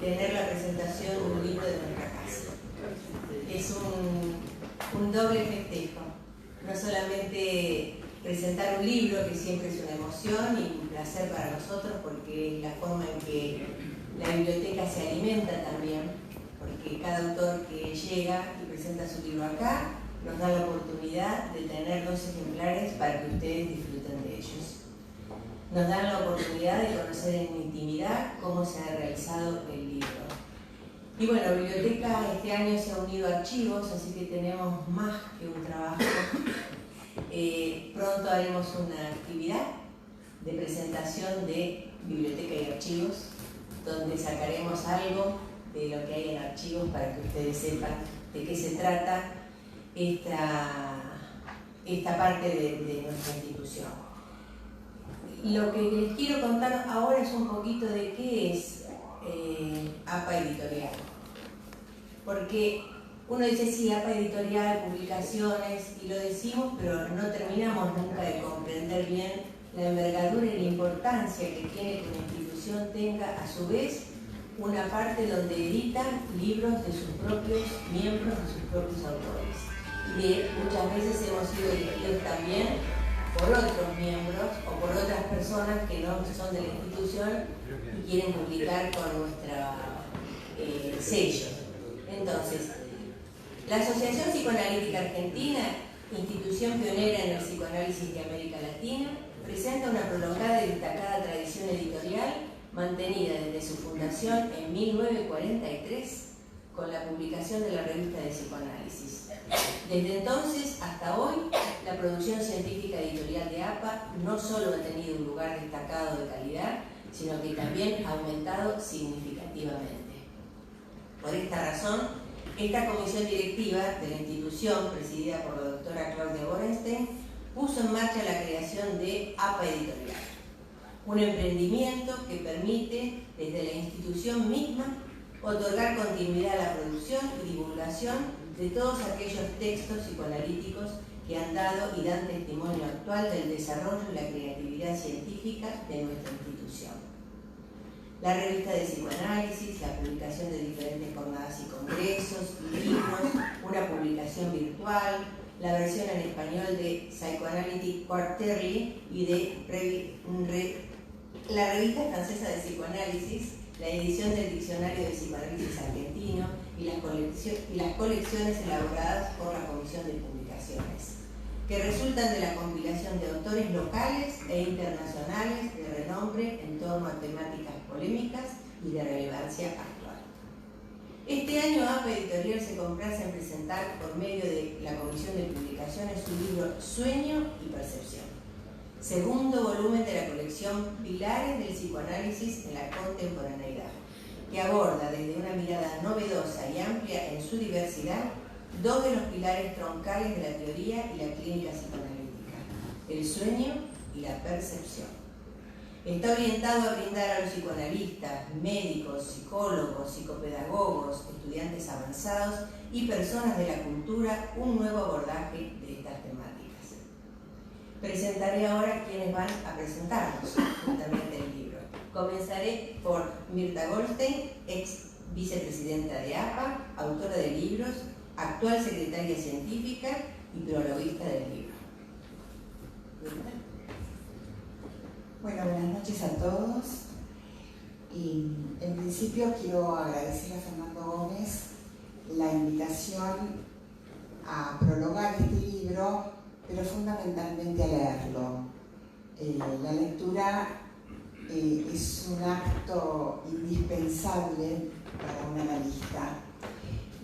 tener la presentación de un libro de nuestra casa. Es un doble festejo, no solamente presentar un libro, que siempre es una emoción y un placer para nosotros, porque es la forma en que la biblioteca se alimenta también, porque cada autor que llega y presenta su libro acá nos da la oportunidad de tener 2 ejemplares para que ustedes disfruten de ellos. Nos dan la oportunidad de conocer en intimidad cómo se ha realizado el libro. Y bueno, Biblioteca este año se ha unido a Archivos, así que tenemos más que un trabajo. Pronto haremos una actividad de presentación de Biblioteca y Archivos, donde sacaremos algo de lo que hay en Archivos para que ustedes sepan de qué se trata esta parte de nuestra institución. Lo que les quiero contar ahora es un poquito de qué es APA Editorial. Porque uno dice, sí, APA Editorial, publicaciones, y lo decimos, pero no terminamos nunca de comprender bien la envergadura y la importancia que tiene que una institución tenga, a su vez, una parte donde editan libros de sus propios miembros, de sus propios autores. Y muchas veces hemos sido elegidos también por otros miembros o por otras personas que no son de la institución y quieren publicar con nuestro sello. Entonces, la Asociación Psicoanalítica Argentina, institución pionera en el psicoanálisis de América Latina, presenta una prolongada y destacada tradición editorial mantenida desde su fundación en 1943 con la publicación de la Revista de Psicoanálisis. Desde entonces hasta hoy, la producción científica editorial de APA no solo ha tenido un lugar destacado de calidad, sino que también ha aumentado significativamente. Por esta razón, esta comisión directiva de la institución, presidida por la doctora Claudia Borenstein, puso en marcha la creación de APA Editorial, un emprendimiento que permite, desde la institución misma, otorgar continuidad a la producción y divulgación de todos aquellos textos psicoanalíticos que han dado y dan testimonio actual del desarrollo y la creatividad científica de nuestra institución. La revista de psicoanálisis, la publicación de diferentes jornadas y congresos, libros, una publicación virtual, la versión en español de Psychoanalytic Quarterly y de la revista francesa de psicoanálisis, la edición del Diccionario de Psicoanálisis Argentino y las colecciones elaboradas por la Comisión de Publicaciones, que resultan de la compilación de autores locales e internacionales de renombre en torno a temáticas polémicas y de relevancia actual. Este año APA Editorial se complace en presentar por medio de la Comisión de Publicaciones su libro Sueño y Percepción, segundo volumen de la colección Pilares del Psicoanálisis en la Contemporaneidad, que aborda desde una mirada novedosa y amplia en su diversidad 2 de los pilares troncales de la teoría y la clínica psicoanalítica, el sueño y la percepción. Está orientado a brindar a los psicoanalistas, médicos, psicólogos, psicopedagogos, estudiantes avanzados y personas de la cultura un nuevo abordaje de estas temáticas. Presentaré ahora quienes van a presentarnos justamente el libro. Comenzaré por Mirta Goldstein, ex vicepresidenta de APA, autora de libros, actual secretaria científica y prologuista del libro. ¿Mirta? Bueno, buenas noches a todos. Y en principio quiero agradecer a Fernando Gómez la invitación a prologar este libro, pero fundamentalmente a leerlo. La lectura es un acto indispensable para un analista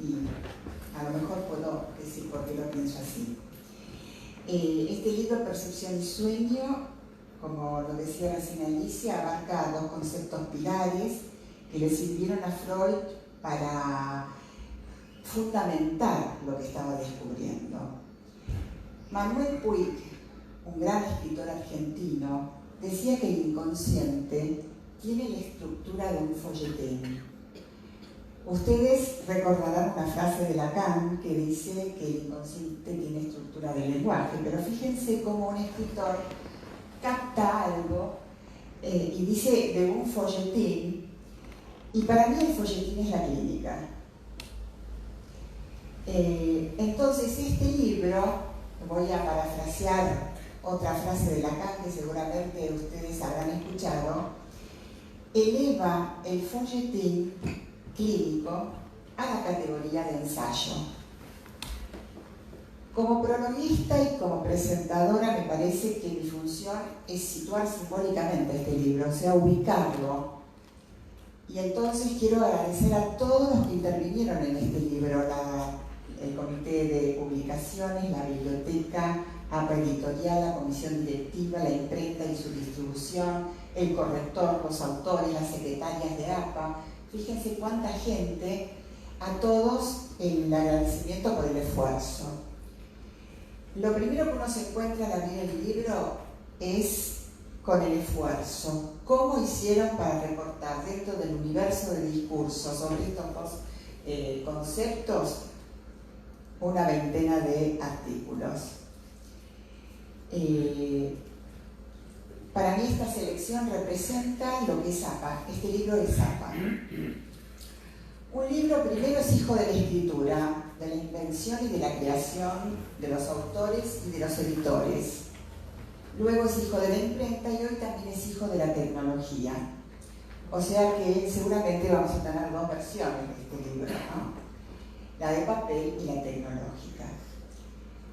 y a lo mejor puedo decir por qué lo pienso así. Este libro, Percepción y Sueño, como lo decía recién Alicia, abarca 2 conceptos pilares que le sirvieron a Freud para fundamentar lo que estaba descubriendo. Manuel Puig, un gran escritor argentino, decía que el inconsciente tiene la estructura de un folletín. Ustedes recordarán una frase de Lacan que dice que el inconsciente tiene estructura de lenguaje, pero fíjense cómo un escritor capta algo y dice de un folletín Y para mí el folletín es la clínica. Entonces este libro, voy a parafrasear otra frase de Lacan que seguramente ustedes habrán escuchado, eleva el folletín clínico a la categoría de ensayo. Como prologuista y como presentadora me parece que mi función es situar simbólicamente este libro, o sea, ubicarlo. Y entonces quiero agradecer a todos los que intervinieron en este libro, el comité de publicaciones, la biblioteca, APA Editorial, la comisión directiva, la imprenta y su distribución, el corrector, los autores, las secretarias de APA. Fíjense cuánta gente, a todos el agradecimiento por el esfuerzo. Lo primero que uno se encuentra al abrir el libro es con el esfuerzo. ¿Cómo hicieron para recortar dentro del universo del discurso sobre estos dos conceptos una veintena de artículos? Para mí esta selección representa lo que es APA. Este libro es APA. Un libro primero es hijo de la escritura, de la invención y de la creación de los autores y de los editores. Luego es hijo de la imprenta y hoy también es hijo de la tecnología. O sea que seguramente vamos a tener dos versiones de este libro, ¿no? La de papel y la tecnológica.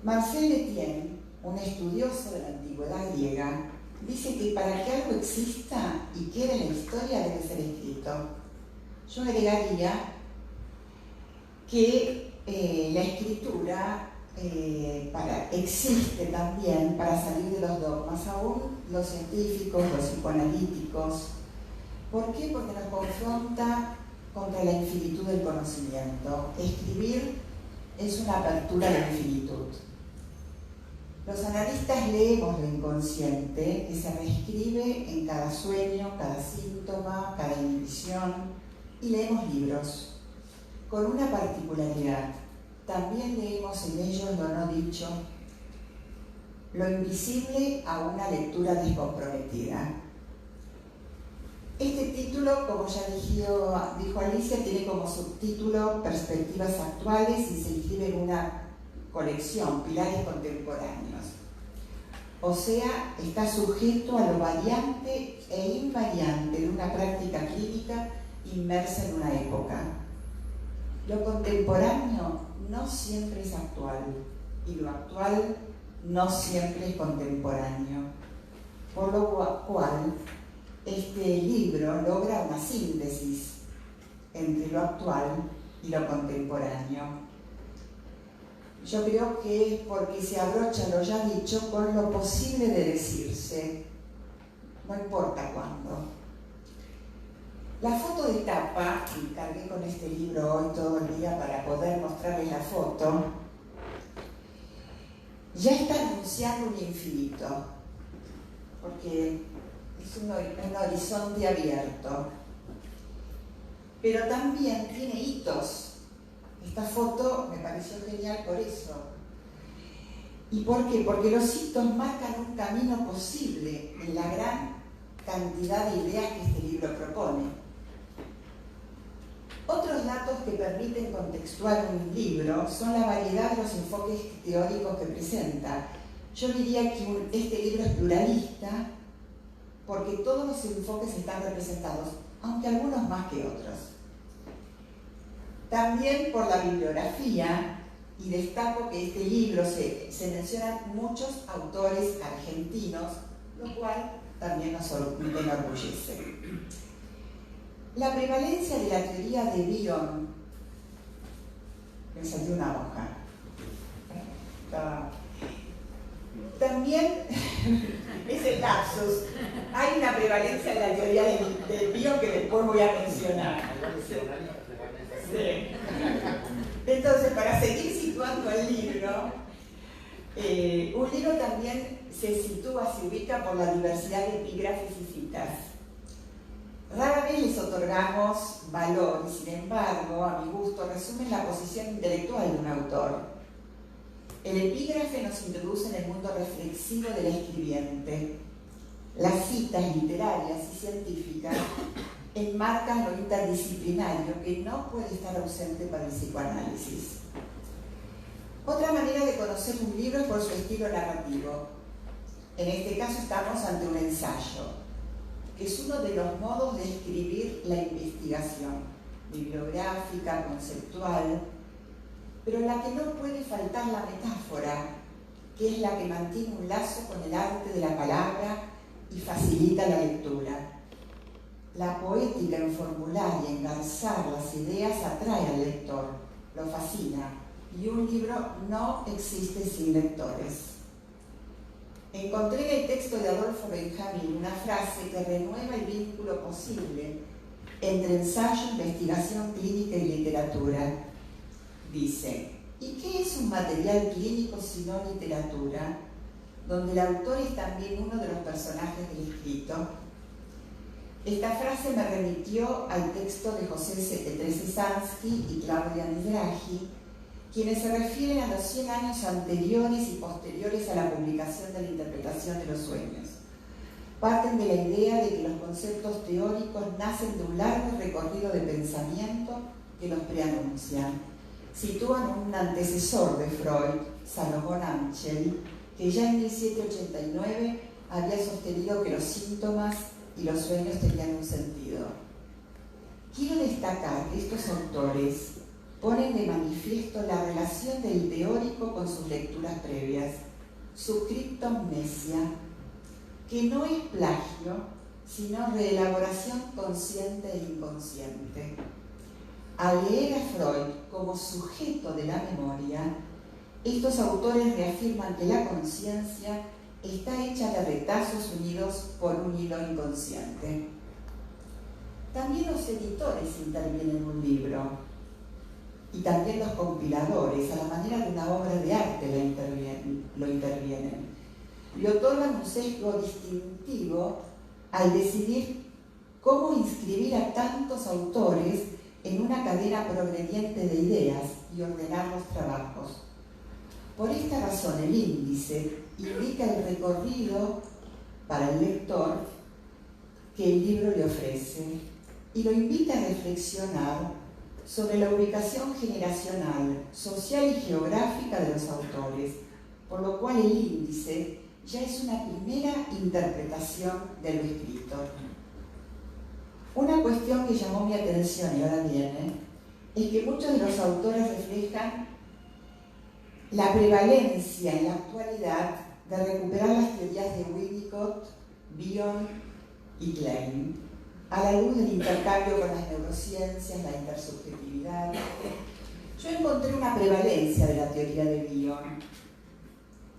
Marcel Etienne, un estudioso de la antigüedad griega, dice que para que algo exista y quede en la historia debe ser escrito. Yo agregaría que la escritura existe también para salir de los dogmas, aún los científicos, los psicoanalíticos. ¿Por qué? Porque nos confronta contra la infinitud del conocimiento. Escribir es una apertura a la infinitud. Los analistas leemos lo inconsciente que se reescribe en cada sueño, cada síntoma, cada inhibición, y leemos libros con una particularidad. También leemos en ellos lo no dicho, lo invisible a una lectura descomprometida. Este título, como ya dijo Alicia, tiene como subtítulo Perspectivas actuales y se inscribe en una colección, Pilares contemporáneos. O sea, está sujeto a lo variante e invariante de una práctica clínica inmersa en una época. Lo contemporáneo no siempre es actual y lo actual no siempre es contemporáneo, por lo cual este libro logra una síntesis entre lo actual y lo contemporáneo. Yo creo que es porque se abrocha lo ya dicho con lo posible de decirse, no importa cuándo. La foto de tapa, y cargué con este libro hoy todo el día para poder mostrarles la foto, ya está anunciando un infinito, porque es un horizonte abierto, pero también tiene hitos. Esta foto me pareció genial por eso. ¿Y por qué? Porque los hitos marcan un camino posible en la gran cantidad de ideas que este libro propone. Otros datos que permiten contextuar un libro son la variedad de los enfoques teóricos que presenta. Yo diría que este libro es pluralista porque todos los enfoques están representados, aunque algunos más que otros. También por la bibliografía, y destaco que este libro se mencionan muchos autores argentinos, lo cual también nos enorgullece. La prevalencia de la teoría de Bion, me salió una hoja, también es el lapsus. Hay una prevalencia de la teoría de Bion que después voy a mencionar. Sí. Entonces, para seguir situando el libro, un libro también se ubica por la diversidad de epígrafes y citas. Rara vez les otorgamos valor y, sin embargo, a mi gusto, resumen la posición intelectual de un autor. El epígrafe nos introduce en el mundo reflexivo del escribiente. Las citas literarias y científicas enmarcan lo interdisciplinario que no puede estar ausente para el psicoanálisis. Otra manera de conocer un libro es por su estilo narrativo. En este caso estamos ante un ensayo, que es uno de los modos de escribir la investigación, bibliográfica, conceptual, pero en la que no puede faltar la metáfora, que es la que mantiene un lazo con el arte de la palabra y facilita la lectura. La poética en formular y engarzar las ideas atrae al lector, lo fascina, y un libro no existe sin lectores. Encontré en el texto de Adolfo Benjamín una frase que renueva el vínculo posible entre ensayo, investigación clínica y literatura. Dice: ¿y qué es un material clínico sino literatura, donde el autor es también uno de los personajes del escrito? Esta frase me remitió al texto de José Trezesansky y Claudia Mizrahi, quienes se refieren a los 100 años anteriores y posteriores a la publicación de la interpretación de los sueños. Parten de la idea de que los conceptos teóricos nacen de un largo recorrido de pensamiento que los preanuncian. Sitúan un antecesor de Freud, Salomón Amschel, que ya en 1789 había sostenido que los síntomas y los sueños tenían un sentido. Quiero destacar que estos autores ponen de manifiesto la relación del teórico con sus lecturas previas, su criptomnesia, que no es plagio, sino reelaboración consciente e inconsciente. Al leer a Freud como sujeto de la memoria, estos autores reafirman que la conciencia está hecha de retazos unidos por un hilo inconsciente. También los editores intervienen en un libro, y también los compiladores, a la manera de una obra de arte lo intervienen. Le otorgan un sesgo distintivo al decidir cómo inscribir a tantos autores en una cadena progrediente de ideas y ordenar los trabajos. Por esta razón, el índice indica el recorrido para el lector que el libro le ofrece y lo invita a reflexionar sobre la ubicación generacional, social y geográfica de los autores, por lo cual el índice ya es una primera interpretación de lo escrito. Una cuestión que llamó mi atención y ahora viene, es que muchos de los autores reflejan la prevalencia en la actualidad de recuperar las teorías de Winnicott, Bion y Klein, a la luz del intercambio con las neurociencias, la intersubjetividad. Yo encontré una prevalencia de la teoría de Bion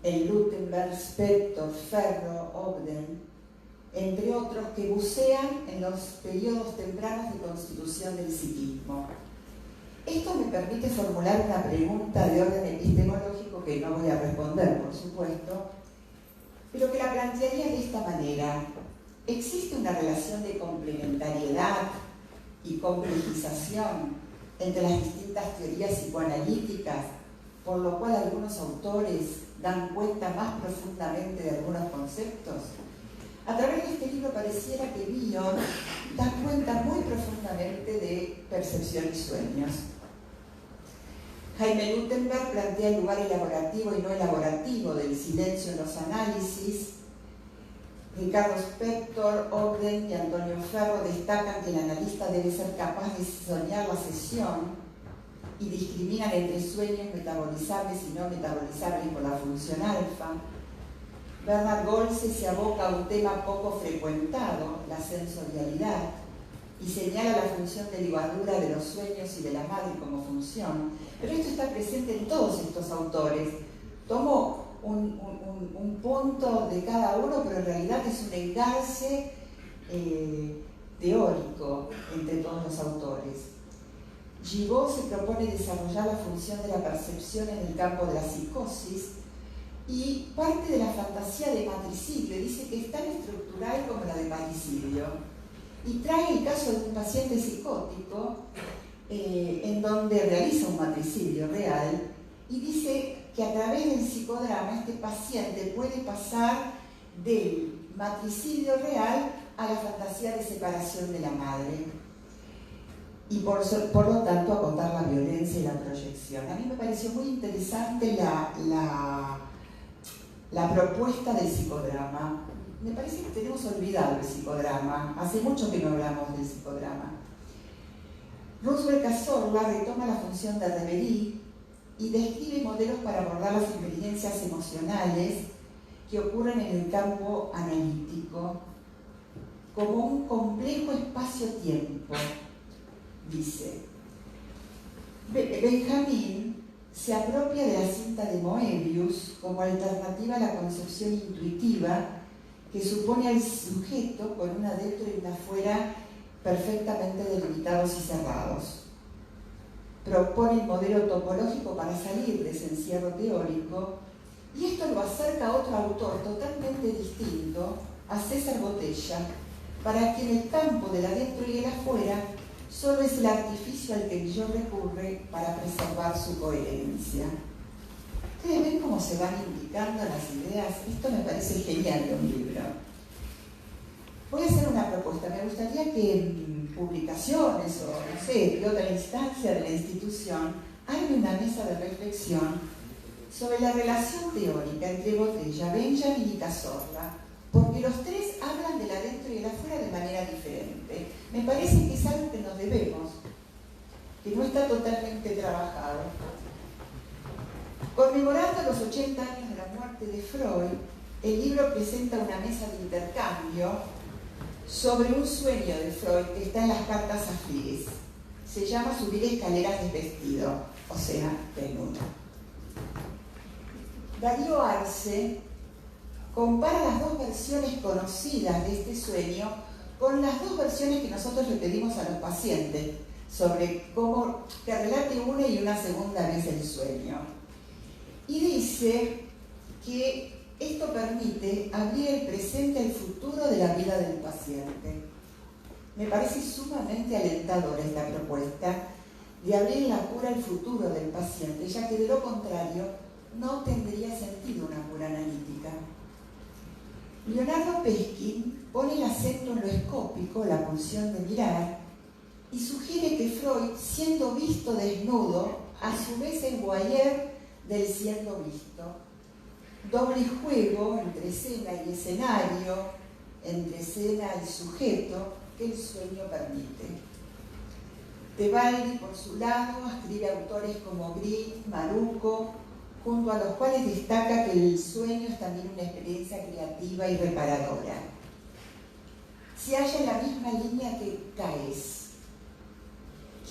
en Lutemberg, Spector, Ferro, Ogden, entre otros, que bucean en los periodos tempranos de constitución del psiquismo. Esto me permite formular una pregunta de orden epistemológico que no voy a responder, por supuesto, pero que la plantearía de esta manera. ¿Existe una relación de complementariedad y complejización entre las distintas teorías psicoanalíticas, por lo cual algunos autores dan cuenta más profundamente de algunos conceptos? A través de este libro pareciera que Bion da cuenta muy profundamente de percepción y sueños. Jaime Lutemberg plantea el lugar elaborativo y no elaborativo del silencio en los análisis. Ricardo Spector, Ogden y Antonio Ferro destacan que el analista debe ser capaz de soñar la sesión y discriminan entre sueños metabolizables y no metabolizables por la función alfa. Bernard Goltze se aboca a un tema poco frecuentado, la sensorialidad, y señala la función de ligadura de los sueños y de la madre como función. Pero esto está presente en todos estos autores. Tomo un punto de cada uno, pero en realidad es un engarce teórico entre todos los autores. Gibault se propone desarrollar la función de la percepción en el campo de la psicosis y parte de la fantasía de matricidio, dice que es tan estructural como la de parricidio, y trae el caso de un paciente psicótico en donde realiza un matricidio real y dice que a través del psicodrama este paciente puede pasar del matricidio real a la fantasía de separación de la madre y por lo tanto a contar la violencia y la proyección. A mí me pareció muy interesante la propuesta del psicodrama. Me parece que tenemos olvidado el psicodrama, hace mucho que no hablamos del psicodrama. Roosevelt Cazorla retoma la función de Reverie y describe modelos para abordar las experiencias emocionales que ocurren en el campo analítico como un complejo espacio-tiempo, dice. Benjamin se apropia de la cinta de Moebius como alternativa a la concepción intuitiva que supone al sujeto con un adentro y un afuera perfectamente delimitados y cerrados. Propone el modelo topológico para salir de ese encierro teórico y esto lo acerca a otro autor totalmente distinto, a César Botella, para quien el campo del adentro y el afuera solo es el artificio al que Guillot recurre para preservar su coherencia. ¿Ustedes ven cómo se van indicando las ideas? Esto me parece genial de un libro. Voy a hacer una propuesta. Me gustaría que en publicaciones o, no sé, de otra instancia de la institución, haya una mesa de reflexión sobre la relación teórica entre Botella, Benjamin y Cazorla, porque los tres hablan del adentro y el afuera de manera diferente. Me parece que es algo que nos debemos, que no está totalmente trabajado. Conmemorando los 80 años de la muerte de Freud, el libro presenta una mesa de intercambio sobre un sueño de Freud que está en las cartas a Fides. Se llama Subir escaleras desvestido, o sea, desnudo. Darío Arce compara las dos versiones conocidas de este sueño con las dos versiones que nosotros le pedimos a los pacientes sobre cómo que relate una y una segunda vez el sueño. Y dice que esto permite abrir el presente al futuro de la vida del paciente. Me parece sumamente alentadora esta propuesta de abrir la cura al futuro del paciente, ya que de lo contrario no tendría sentido una cura analítica. Leonardo Peskin pone el acento en lo escópico, la pulsión de mirar, y sugiere que Freud, siendo visto desnudo, a su vez es voyeur del siendo visto. Doble juego entre escena y escenario, entre escena y sujeto, que el sueño permite. Tebaldi, por su lado, escribe autores como Green, Maruco, junto a los cuales destaca que el sueño es también una experiencia creativa y reparadora. Se halla en la misma línea que Caes,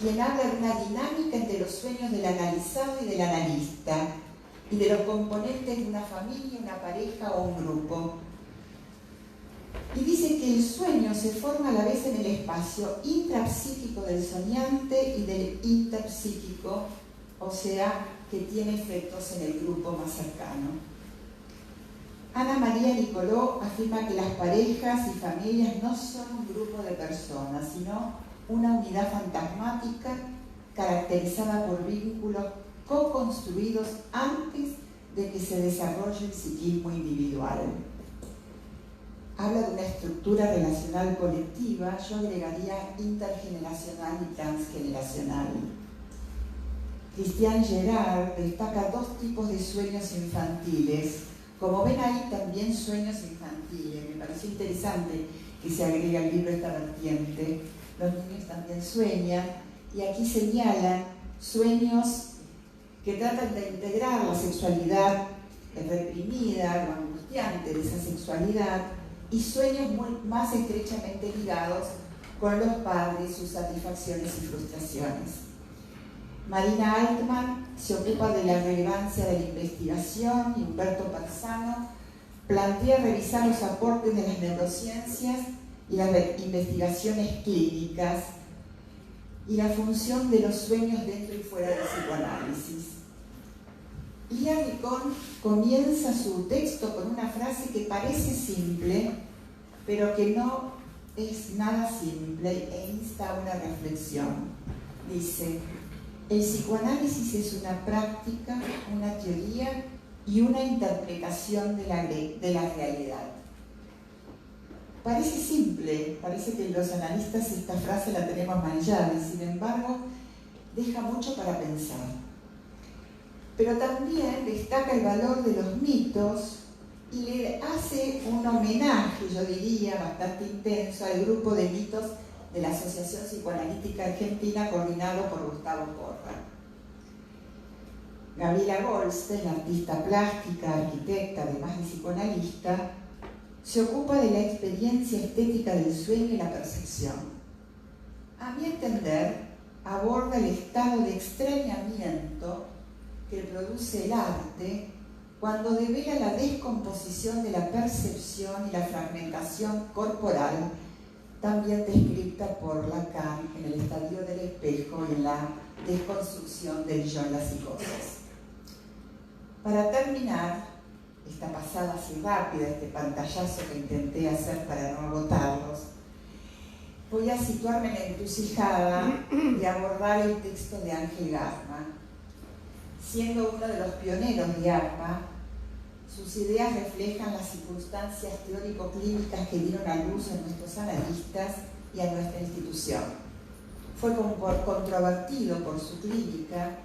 quien habla de una dinámica entre los sueños del analizado y del analista, y de los componentes de una familia, una pareja o un grupo. Y dice que el sueño se forma a la vez en el espacio intrapsíquico del soñante y del interpsíquico, o sea, que tiene efectos en el grupo más cercano. Ana María Nicoló afirma que las parejas y familias no son un grupo de personas, sino una unidad fantasmática caracterizada por vínculos co-construidos antes de que se desarrolle el psiquismo individual. Habla de una estructura relacional colectiva, yo agregaría intergeneracional y transgeneracional. Christian Gerard destaca dos tipos de sueños infantiles. Como ven ahí también sueños infantiles. Me pareció interesante que se agregue al libro esta vertiente. Los niños también sueñan y aquí señalan sueños que tratan de integrar la sexualidad reprimida o angustiante de esa sexualidad y sueños más estrechamente ligados con los padres, sus satisfacciones y frustraciones. Marina Altman se ocupa de la relevancia de la investigación y Humberto Parzano plantea revisar los aportes de las neurociencias y las investigaciones clínicas y la función de los sueños dentro y fuera del psicoanálisis. Lía Ricón comienza su texto con una frase que parece simple, pero que no es nada simple e insta a una reflexión. Dice: el psicoanálisis es una práctica, una teoría y una interpretación de la realidad. Parece simple, parece que los analistas esta frase la tenemos manillada y sin embargo deja mucho para pensar. Pero también destaca el valor de los mitos y le hace un homenaje, yo diría, bastante intenso al grupo de mitos de la Asociación Psicoanalítica Argentina coordinado por Gustavo Corra. Gabriela Goldstein, artista plástica, arquitecta, además de psicoanalista, se ocupa de la experiencia estética del sueño y la percepción. A mi entender, aborda el estado de extrañamiento que produce el arte cuando devela la descomposición de la percepción y la fragmentación corporal, también descrita por Lacan en El estadio del espejo y en la desconstrucción del yo en la psicosis. Para terminar, esta pasada así rápida, este pantallazo que intenté hacer para no agotarlos, voy a situarme en la encrucijada de abordar el texto de Ángel Garma. Siendo uno de los pioneros de ARPA, sus ideas reflejan las circunstancias teórico-clínicas que dieron a luz a nuestros analistas y a nuestra institución. Fue controvertido por su clínica,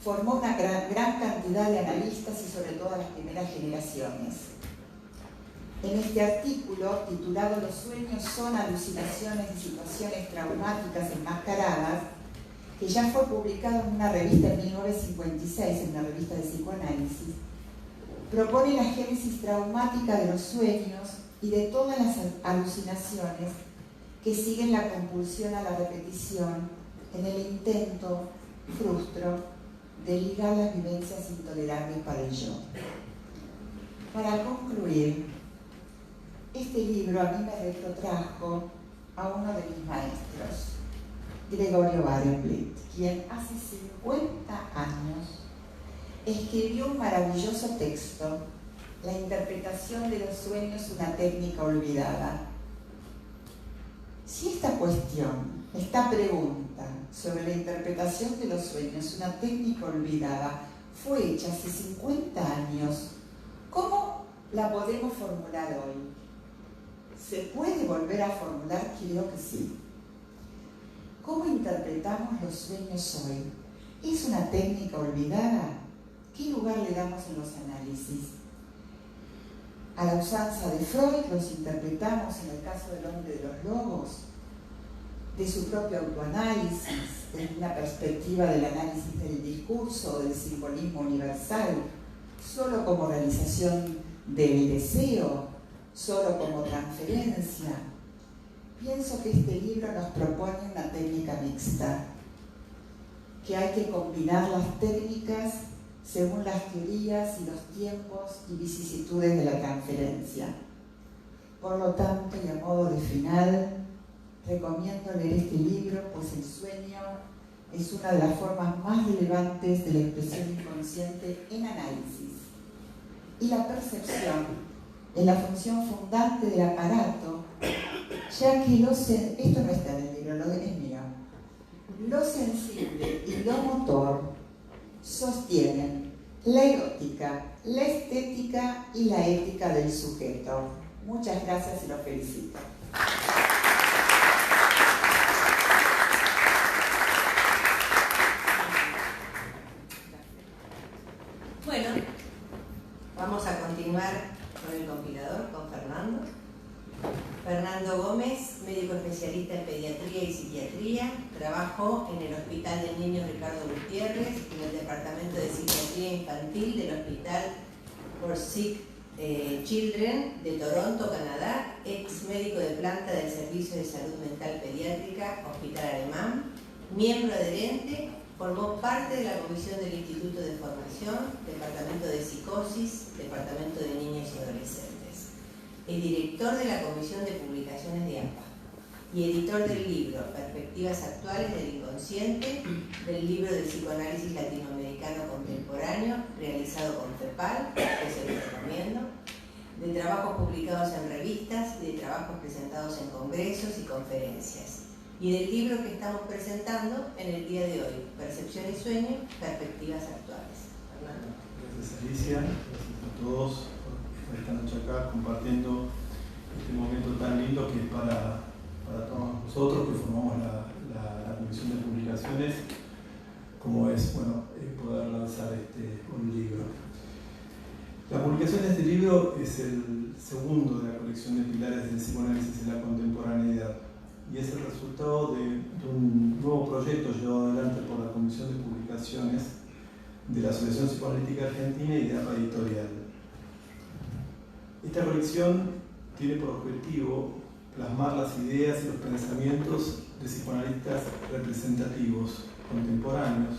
formó una gran cantidad de analistas y sobre todo a las primeras generaciones. En este artículo, titulado Los sueños son alucinaciones y situaciones traumáticas enmascaradas, que ya fue publicado en una revista en 1956, en una revista de psicoanálisis, propone la génesis traumática de los sueños y de todas las alucinaciones que siguen la compulsión a la repetición en el intento frustro de ligar las vivencias intolerables para el yo. Para concluir, este libro a mí me retrotrajo a uno de mis maestros, Gregorio Barenblith, quien hace 50 años escribió un maravilloso texto, La interpretación de los sueños, una técnica olvidada. Si esta cuestión, esta pregunta sobre la interpretación de los sueños, una técnica olvidada, fue hecha hace 50 años, ¿cómo la podemos formular hoy? ¿Se puede volver a formular? Creo que sí. ¿Cómo interpretamos los sueños hoy? ¿Es una técnica olvidada? ¿Qué lugar le damos en los análisis? A la usanza de Freud los interpretamos en el caso del hombre de los lobos, de su propio autoanálisis, desde una perspectiva del análisis del discurso, del simbolismo universal, solo como realización del deseo, solo como transferencia. Pienso que este libro nos propone una técnica mixta, que hay que combinar las técnicas según las teorías y los tiempos y vicisitudes de la transferencia. Por lo tanto, y a modo de final, recomiendo leer este libro, pues el sueño es una de las formas más relevantes de la expresión inconsciente en análisis. Y la percepción es la función fundante del aparato, ya que esto no está en el libro, es mío. Lo sensible y lo motor sostienen la erótica, la estética y la ética del sujeto. Muchas gracias y los felicito. Bueno, vamos a continuar con el compilador, con Fernando. Fernando Gómez, médico especialista en pediatría y psiquiatría, trabajó en el Hospital del Niño Ricardo Gutiérrez, en el Departamento de Psiquiatría Infantil del Hospital for Sick Children de Toronto, Canadá, ex médico de planta del Servicio de Salud Mental Pediátrica, Hospital Alemán, miembro adherente, formó parte de la comisión del Instituto de Formación, Departamento de Psicosis, Departamento de Niños y Adolescentes. Es director de la Comisión de Publicaciones de APA y editor del libro Perspectivas Actuales del Inconsciente, del libro de psicoanálisis latinoamericano contemporáneo, realizado con FEPAL, que se lo recomiendo, de trabajos publicados en revistas y de trabajos presentados en congresos y conferencias, y del libro que estamos presentando en el día de hoy, Percepción y Sueño, Perspectivas Actuales. Fernando. Gracias Alicia, gracias a todos por esta noche acá compartiendo este momento tan lindo que es para todos nosotros que formamos la Comisión de Publicaciones, como es poder lanzar un libro. La publicación de este libro es el segundo de la colección de pilares del psicoanálisis en la contemporaneidad y es el resultado de un nuevo proyecto llevado adelante por la Comisión de Publicaciones de la Asociación Psicoanalítica Argentina y de APA Editorial. Esta colección tiene por objetivo plasmar las ideas y los pensamientos de psicoanalistas representativos, contemporáneos,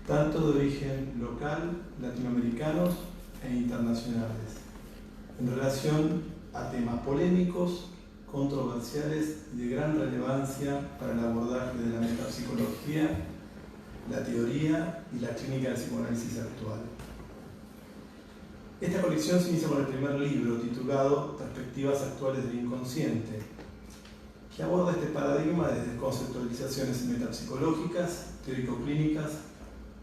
tanto de origen local, latinoamericanos e internacionales, en relación a temas polémicos, controversiales y de gran relevancia para el abordaje de la metapsicología, la teoría y la clínica del psicoanálisis actual. Esta colección se inicia con el primer libro, titulado Perspectivas actuales del inconsciente, que aborda este paradigma desde conceptualizaciones metapsicológicas, teórico-clínicas,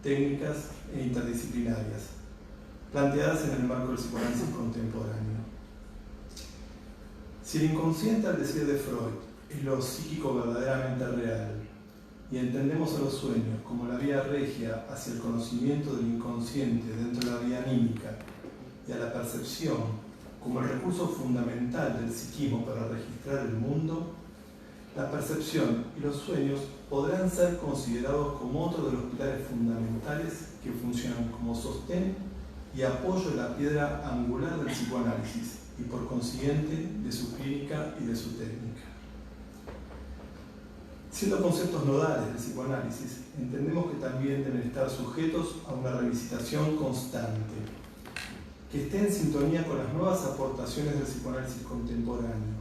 técnicas e interdisciplinarias, planteadas en el marco del psicoanálisis contemporáneo. Si el inconsciente, al decir de Freud, es lo psíquico verdaderamente real, y entendemos a los sueños como la vía regia hacia el conocimiento del inconsciente dentro de la vía anímica, y a la percepción como el recurso fundamental del psiquismo para registrar el mundo, la percepción y los sueños podrán ser considerados como otro de los pilares fundamentales que funcionan como sostén y apoyo de la piedra angular del psicoanálisis y por consiguiente de su clínica y de su técnica. Siendo conceptos nodales del psicoanálisis, entendemos que también deben estar sujetos a una revisitación constante, que esté en sintonía con las nuevas aportaciones del psicoanálisis contemporáneo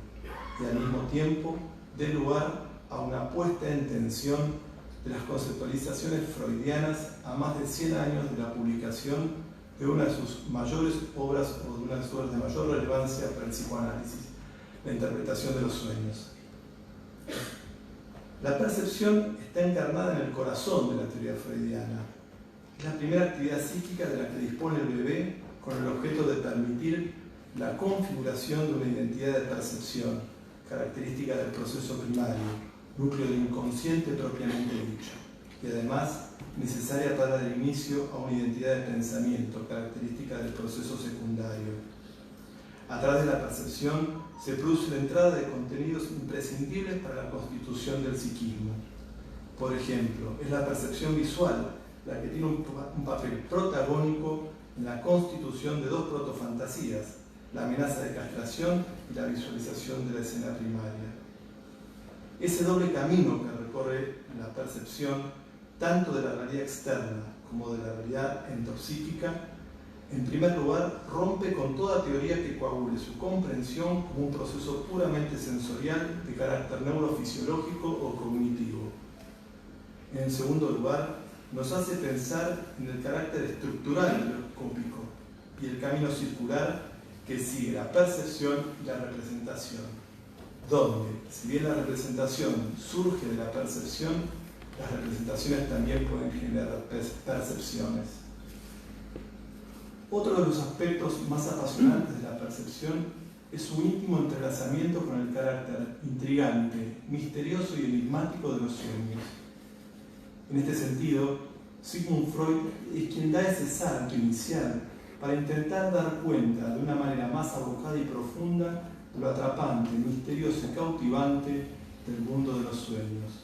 y al mismo tiempo dé lugar a una puesta en tensión de las conceptualizaciones freudianas a más de 100 años de la publicación de una de sus mayores obras o de una de sus obras de mayor relevancia para el psicoanálisis, la interpretación de los sueños. La percepción está encarnada en el corazón de la teoría freudiana. Es la primera actividad psíquica de la que dispone el bebé con el objeto de permitir la configuración de una identidad de percepción, característica del proceso primario, núcleo del inconsciente propiamente dicho, y además necesaria para dar inicio a una identidad de pensamiento, característica del proceso secundario. A través de la percepción se produce la entrada de contenidos imprescindibles para la constitución del psiquismo. Por ejemplo, es la percepción visual la que tiene un papel protagónico en la constitución de dos protofantasías, la amenaza de castración y la visualización de la escena primaria. Ese doble camino que recorre la percepción tanto de la realidad externa como de la realidad endopsíquica, en primer lugar, rompe con toda teoría que coagule su comprensión como un proceso puramente sensorial de carácter neurofisiológico o cognitivo. En segundo lugar, nos hace pensar en el carácter estructural de lo escópico y el camino circular que sigue la percepción y la representación, donde, si bien la representación surge de la percepción, las representaciones también pueden generar percepciones. Otro de los aspectos más apasionantes de la percepción es su íntimo entrelazamiento con el carácter intrigante, misterioso y enigmático de los sueños. En este sentido, Sigmund Freud es quien da ese salto inicial para intentar dar cuenta de una manera más abocada y profunda de lo atrapante, misterioso y cautivante del mundo de los sueños.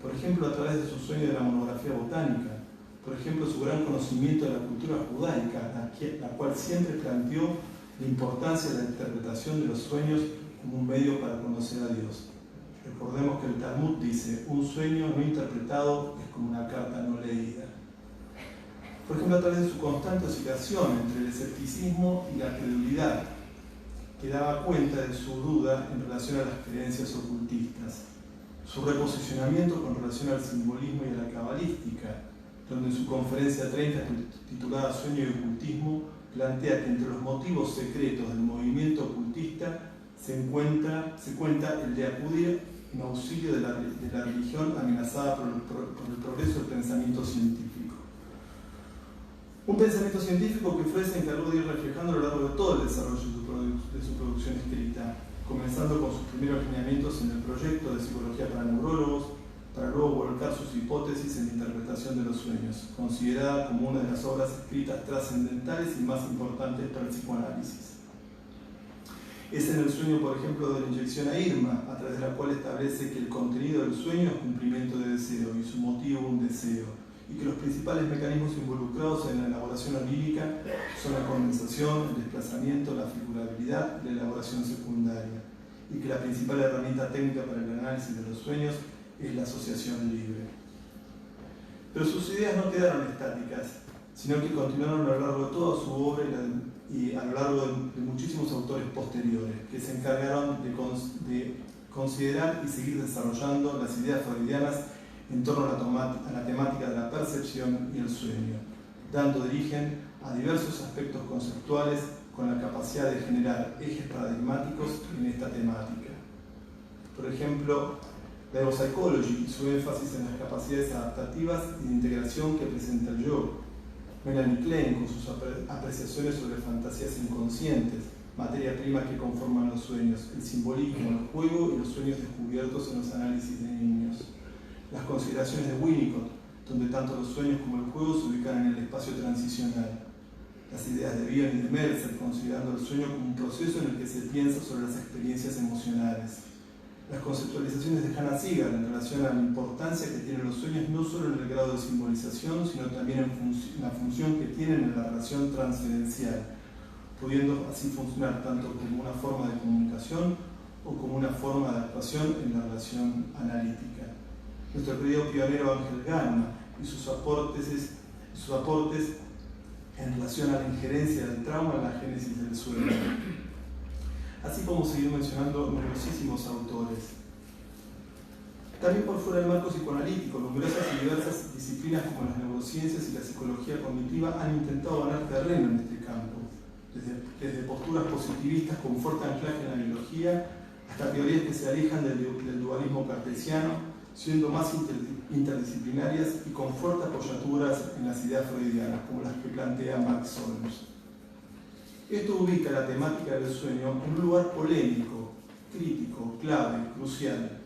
Por ejemplo, a través de su sueño de la monografía botánica, por ejemplo, su gran conocimiento de la cultura judaica, la cual siempre planteó la importancia de la interpretación de los sueños como un medio para conocer a Dios. Recordemos que el Talmud dice, un sueño no interpretado es como una carta no leída. Por ejemplo, a través de su constante oscilación entre el escepticismo y la credulidad, que daba cuenta de su duda en relación a las creencias ocultistas. Su reposicionamiento con relación al simbolismo y a la cabalística, donde en su conferencia 30 titulada Sueño y Ocultismo plantea que entre los motivos secretos del movimiento ocultista se cuenta el de acudir en auxilio de la religión amenazada por el progreso del pensamiento científico. Un pensamiento científico que Freud se encargó de ir reflejando a lo largo de todo el desarrollo de su producción escrita, comenzando con sus primeros lineamientos en el proyecto de psicología para neurólogos, para luego volcar sus hipótesis en la interpretación de los sueños, considerada como una de las obras escritas trascendentales y más importantes para el psicoanálisis. Es en el sueño, por ejemplo, de la inyección a Irma, a través de la cual establece que el contenido del sueño es cumplimiento de deseo y su motivo un deseo, y que los principales mecanismos involucrados en la elaboración onírica son la condensación, el desplazamiento, la figurabilidad y la elaboración secundaria, y que la principal herramienta técnica para el análisis de los sueños es la asociación libre. Pero sus ideas no quedaron estáticas, sino que continuaron a lo largo de toda su obra y a lo largo de muchísimos autores posteriores, que se encargaron de considerar y seguir desarrollando las ideas freudianas en torno a la temática de la percepción y el sueño, dando origen a diversos aspectos conceptuales con la capacidad de generar ejes paradigmáticos en esta temática. Por ejemplo, la Neuropsychology y su énfasis en las capacidades adaptativas y de integración que presenta el yo. Melanie Klein con sus apreciaciones sobre fantasías inconscientes, materia prima que conforman los sueños, el simbolismo, el juego y los sueños descubiertos en los análisis de niños. Las consideraciones de Winnicott, donde tanto los sueños como el juego se ubican en el espacio transicional. Las ideas de Bion y de Mercer, considerando el sueño como un proceso en el que se piensa sobre las experiencias emocionales. Las conceptualizaciones de Hannah Segal en relación a la importancia que tienen los sueños no solo en el grado de simbolización, sino también en la función que tienen en la relación transferencial, pudiendo así funcionar tanto como una forma de comunicación o como una forma de actuación en la relación analítica. Nuestro querido pionero Ángel Gama y sus aportes en relación a la injerencia del trauma en la génesis del sueño. Así podemos seguir mencionando numerosísimos autores. También por fuera del marco psicoanalítico, numerosas y diversas disciplinas como las neurociencias y la psicología cognitiva han intentado ganar terreno en este campo, desde posturas positivistas con fuerte anclaje en la biología hasta teorías que se alejan del dualismo cartesiano, siendo más interdisciplinarias y con fuertes apoyaturas en las ideas freudianas, como las que plantea Max Solms. Esto ubica la temática del sueño en un lugar polémico, crítico, clave, crucial.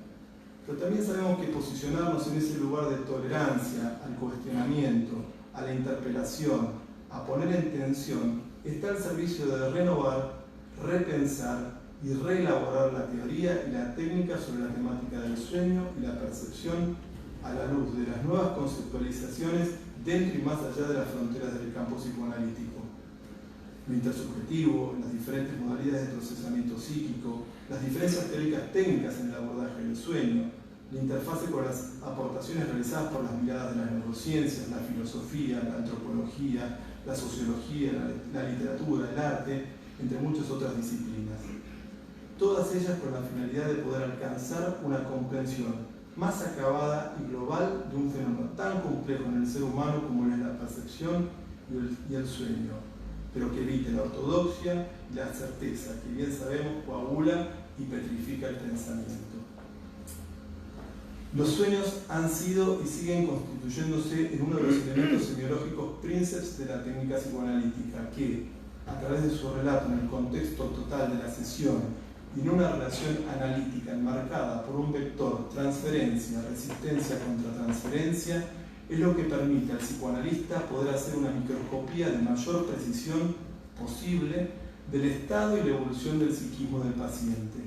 Pero también sabemos que posicionarnos en ese lugar de tolerancia al cuestionamiento, a la interpelación, a poner en tensión, está al servicio de renovar, repensar y reelaborar la teoría y la técnica sobre la temática del sueño y la percepción a la luz de las nuevas conceptualizaciones dentro y más allá de las fronteras del campo psicoanalítico. Lo intersubjetivo, las diferentes modalidades de procesamiento psíquico, las diferencias teóricas técnicas en el abordaje del sueño, la interfase con las aportaciones realizadas por las miradas de las neurociencias, la filosofía, la antropología, la sociología, la literatura, el arte, entre muchas otras disciplinas. Todas ellas con la finalidad de poder alcanzar una comprensión más acabada y global de un fenómeno tan complejo en el ser humano como es la percepción y el sueño, pero que evite la ortodoxia y la certeza, que bien sabemos coagula y petrifica el pensamiento. Los sueños han sido y siguen constituyéndose en uno de los elementos semiológicos princeps de la técnica psicoanalítica, que, a través de su relato en el contexto total de la sesión y en una relación analítica enmarcada por un vector transferencia, resistencia contra transferencia, es lo que permite al psicoanalista poder hacer una microscopía de mayor precisión posible del estado y la evolución del psiquismo del paciente.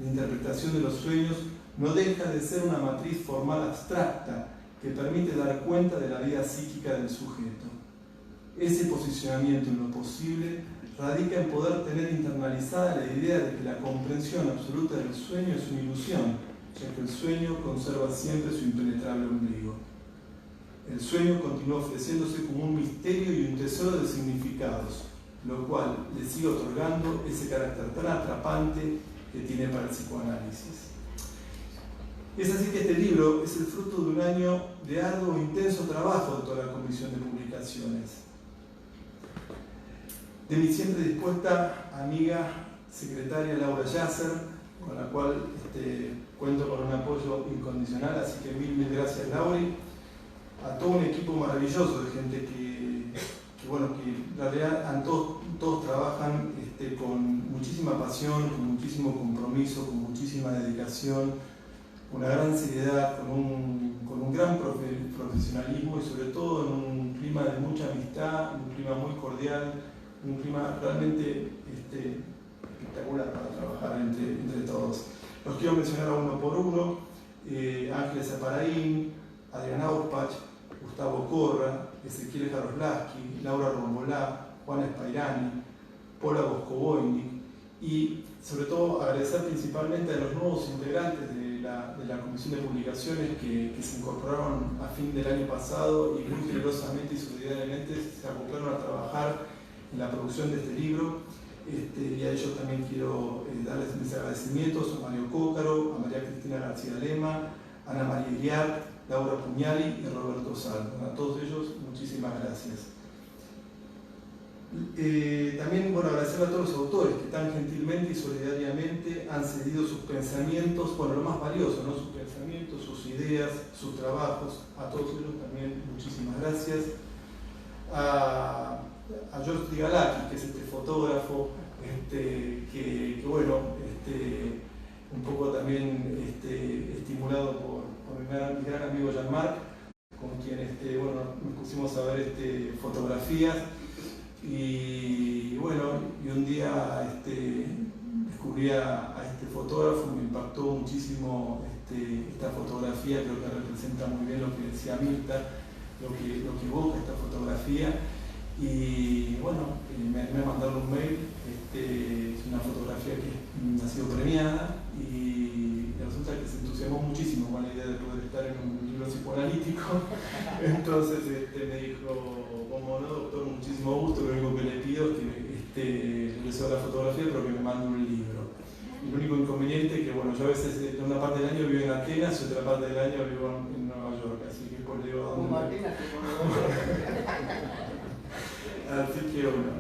La interpretación de los sueños no deja de ser una matriz formal abstracta que permite dar cuenta de la vida psíquica del sujeto. Ese posicionamiento en lo posible radica en poder tener internalizada la idea de que la comprensión absoluta del sueño es una ilusión, ya que el sueño conserva siempre su impenetrable ombligo. El sueño continúa ofreciéndose como un misterio y un tesoro de significados, lo cual le sigue otorgando ese carácter tan atrapante que tiene para el psicoanálisis. Es así que este libro es el fruto de un año de arduo e intenso trabajo de toda la comisión de publicaciones. De mi siempre dispuesta amiga secretaria Laura Yasser, con la cual cuento con un apoyo incondicional, así que mil gracias, Lauri. A todo un equipo maravilloso de gente que bueno, que en realidad todos trabajan con muchísima pasión, con muchísimo compromiso, con muchísima dedicación, con una gran seriedad, con un gran profesionalismo y sobre todo en un clima de mucha amistad, un clima muy cordial, un clima realmente espectacular para trabajar entre todos. Los quiero mencionar a uno por uno: Ángeles Zaparaín, Adrián Auspach, Gustavo Corra, Ezequiel Jaroslaski, Laura Rombolá, Juan Espairani, Paula Boscoboini, y sobre todo agradecer principalmente a los nuevos integrantes de la Comisión de Publicaciones que se incorporaron a fin del año pasado y muy generosamente y solidariamente se acoplaron a trabajar en la producción de este libro. Y a ellos también quiero darles mis agradecimientos: a Mario Cócaro, a María Cristina García Lema, a Ana María Iriart, Laura Puñali y Roberto Salvo. A todos ellos, muchísimas gracias. También, bueno, agradecer a todos los autores que tan gentilmente y solidariamente han cedido sus pensamientos, bueno, lo más valioso, ¿no? Sus pensamientos, sus ideas, sus trabajos. A todos ellos también, muchísimas gracias. A George Tigalaki, que es este fotógrafo, que bueno, un poco también estimulado por mi gran amigo Jean-Marc, con quien bueno, nos pusimos a ver fotografías, y bueno, y un día descubrí a este fotógrafo. Me impactó muchísimo esta fotografía. Creo que representa muy bien lo que decía Mirta, lo que evoca esta fotografía. Y bueno, me mandaron un mail. Es una fotografía que ha sido premiada y resulta que se entusiasmó muchísimo con la idea de poder estar en un libro psicoanalítico. Entonces me dijo: como no, doctor, muchísimo gusto, lo único que le pido es que regrese la fotografía, pero que me mande un libro. El único inconveniente es que, bueno, yo a veces en una parte del año vivo en Atenas y otra parte del año vivo en Nueva York, así que pues le digo a dónde. Atenas, Así que bueno,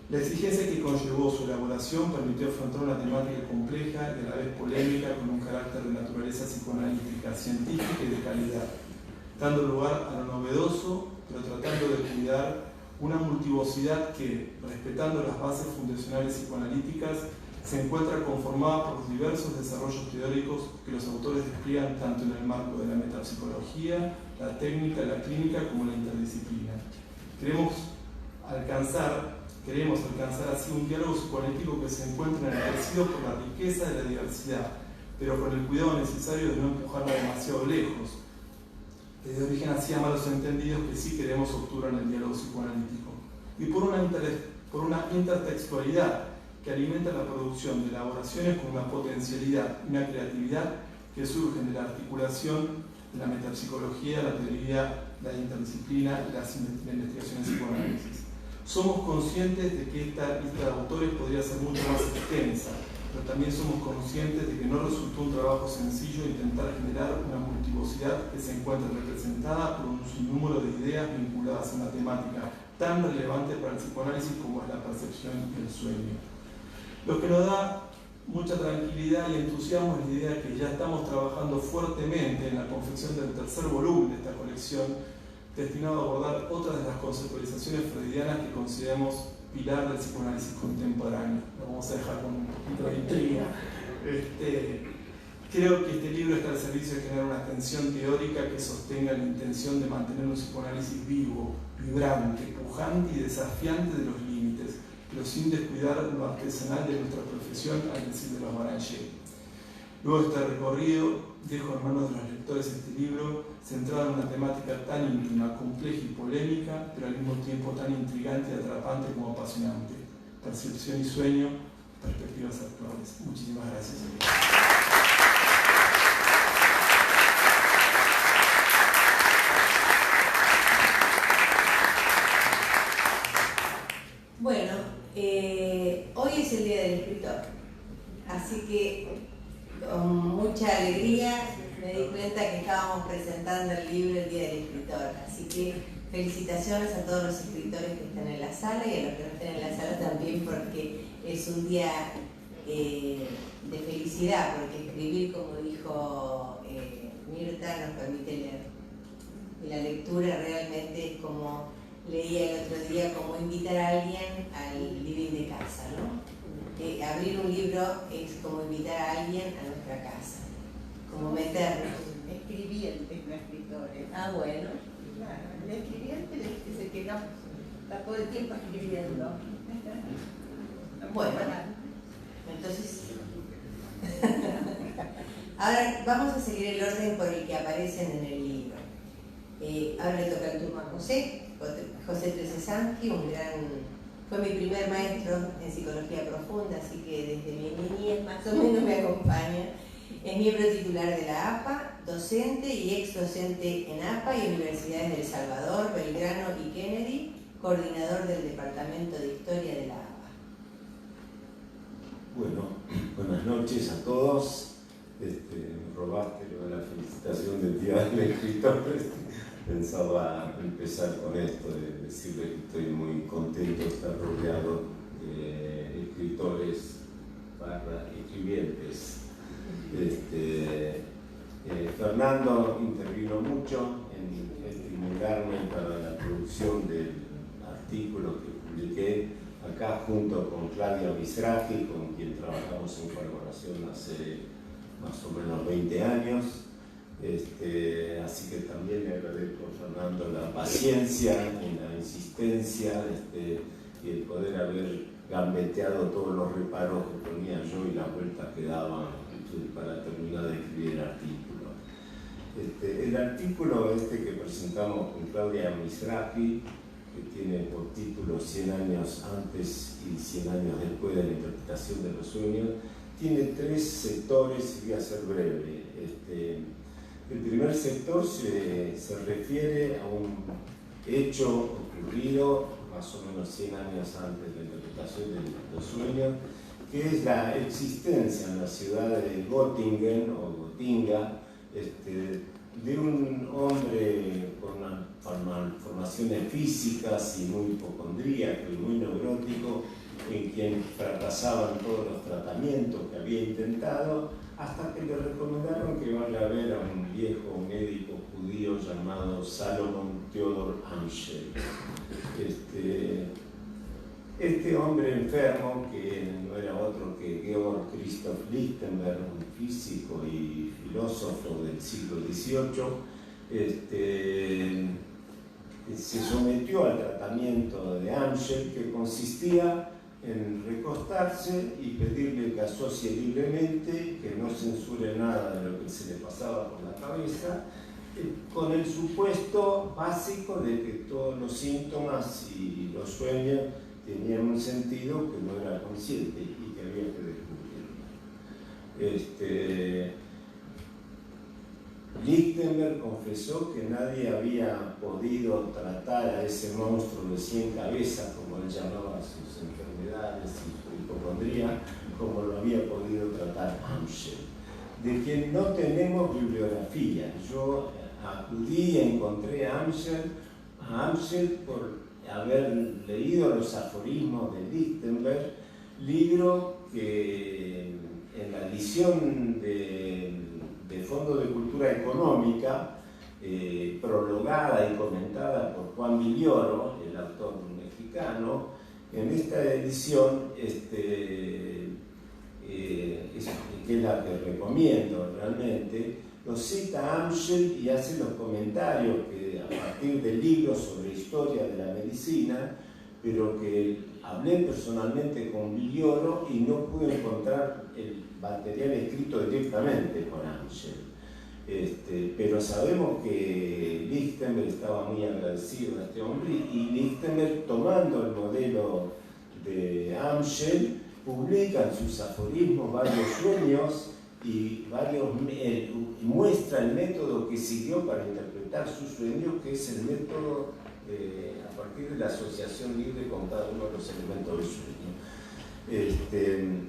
la exigencia que conllevó su elaboración permitió afrontar una temática compleja y a la vez polémica, con un carácter de naturaleza psicoanalítica, científica y de calidad, dando lugar a lo novedoso, pero tratando de cuidar una multivocidad que, respetando las bases fundacionales psicoanalíticas, se encuentra conformada por los diversos desarrollos teóricos que los autores despliegan tanto en el marco de la metapsicología, la técnica, la clínica, como la interdisciplina. Queremos alcanzar así un diálogo psicoanalítico que se encuentre enriquecido por la riqueza de la diversidad, pero con el cuidado necesario de no empujarla demasiado lejos, que de origen así a malos entendidos que sí queremos obturar en el diálogo psicoanalítico, y por una intertextualidad que alimenta la producción de elaboraciones con una potencialidad y una creatividad que surgen de la articulación de la metapsicología, la teoría, la interdisciplina y las investigaciones psicoanálisis. Somos conscientes de que esta lista de autores podría ser mucho más extensa, pero también somos conscientes de que no resultó un trabajo sencillo intentar generar una multivocidad que se encuentre representada por un sinnúmero de ideas vinculadas a una temática tan relevante para el psicoanálisis como es la percepción y el sueño. Lo que nos da mucha tranquilidad y entusiasmo es la idea de que ya estamos trabajando fuertemente en la confección del tercer volumen de esta colección, destinado a abordar otras de las conceptualizaciones freudianas que consideramos pilar del psicoanálisis contemporáneo. Lo vamos a dejar con un poquito de intriga. Creo que este libro está al servicio de generar una tensión teórica que sostenga la intención de mantener un psicoanálisis vivo, vibrante, pujante y desafiante de los límites, pero sin descuidar lo artesanal de nuestra profesión, al decir de los Baranger. Luego de este recorrido, dejo en manos de los lectores este libro, centrado en una temática tan íntima, compleja y polémica, pero al mismo tiempo tan intrigante y atrapante como apasionante. Percepción y sueño, perspectivas actuales. Muchísimas gracias. Bueno, hoy es el Día del Escritor, así que con mucha alegría me di cuenta que estábamos presentando el libro el Día del Escritor, así que felicitaciones a todos los escritores que están en la sala y a los que no estén en la sala también, porque es un día de felicidad, porque escribir, como dijo Mirta, nos permite leer, y la lectura realmente es como leía el otro día cómo invitar a alguien al living de casa, ¿no? Abrir un libro es como invitar a alguien a nuestra casa, como meternos. Escribientes, no escritores. Ah, bueno. Claro, el escribiente es el que no está todo el tiempo escribiendo. Bueno, entonces, ahora vamos a seguir el orden por el que aparecen en el libro. Ahora le toca el turno a José Tresesanqui, fue mi primer maestro en psicología profunda, así que desde mi niñez más o menos me acompaña. Es miembro titular de la APA, docente y ex docente en APA y Universidades de El Salvador, Belgrano y Kennedy, coordinador del Departamento de Historia de la APA. Bueno, buenas noches a todos. Me robaste lo de la felicitación del Día del Escritor. Pensaba empezar con esto, de decirles que estoy muy contento de estar rodeado de escritores escribientes. Fernando intervino mucho en estimularme para la producción del artículo que publiqué acá junto con Claudia Mizrahi, con quien trabajamos en colaboración hace más o menos 20 años. Así que también le agradezco a Fernando la paciencia y la insistencia y el poder haber gambeteado todos los reparos que ponía yo y las vueltas que daba para terminar de escribir el artículo. El artículo que presentamos con Claudia Mizrahi, que tiene por título 100 años antes y 100 años después de la interpretación de los sueños, tiene 3 sectores y voy a ser breve. El primer sector se refiere a un hecho ocurrido más o menos 100 años antes de la interpretación de los sueños, que es la existencia en la ciudad de Göttingen o Gotinga de un hombre con malformaciones físicas y muy hipocondríaco y muy neurótico, en quien fracasaban todos los tratamientos que había intentado, hasta que le recomendaron que vaya a ver a un viejo médico judío llamado Salomon Theodor Amschel. Este hombre enfermo, que no era otro que Georg Christoph Lichtenberg, un físico y filósofo del siglo XVIII, se sometió al tratamiento de Amschel, que consistía en recostarse y pedirle que asocie libremente, que no censure nada de lo que se le pasaba por la cabeza, con el supuesto básico de que todos los síntomas y los sueños tenían un sentido que no era consciente y que había que descubrirlo. Lichtenberg confesó que nadie había podido tratar a ese monstruo de 100 cabezas, como él llamaba sus enfermedades y su hipocondría, como lo había podido tratar Amschel, de quien no tenemos bibliografía. Yo acudí y encontré a Amschel por haber leído los aforismos de Lichtenberg, libro que en la edición de Fondo de Cultura Económica, prologada y comentada por Juan Villoro, el autor mexicano, en esta edición, que es la que recomiendo realmente, lo cita Amschel y hace los comentarios que a partir del libro sobre historia de la medicina, pero que hablé personalmente con Villoro y no pude encontrar el material escrito directamente con Amschel. Pero sabemos que Lichtenberg estaba muy agradecido a este hombre y Lichtenberg, tomando el modelo de Amschel, publica en sus aforismos varios sueños y muestra el método que siguió para interpretar sus sueños, que es el método a partir de la asociación libre con cada uno de los elementos del sueño.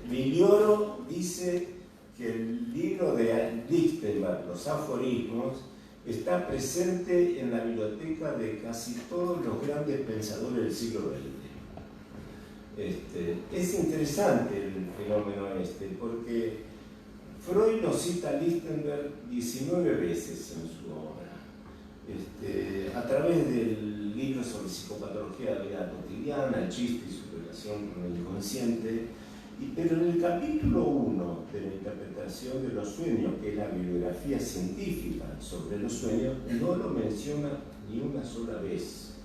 Villoro dice que el libro de Lichtenberg, los aforismos, está presente en la biblioteca de casi todos los grandes pensadores del siglo XX. Es interesante el fenómeno porque Freud lo cita a Lichtenberg 19 veces en su obra. A través del libros sobre psicopatología de la vida cotidiana, el chiste y su relación con el inconsciente. Pero en el capítulo 1 de la interpretación de los sueños, que es la bibliografía científica sobre los sueños, no lo menciona ni una sola vez.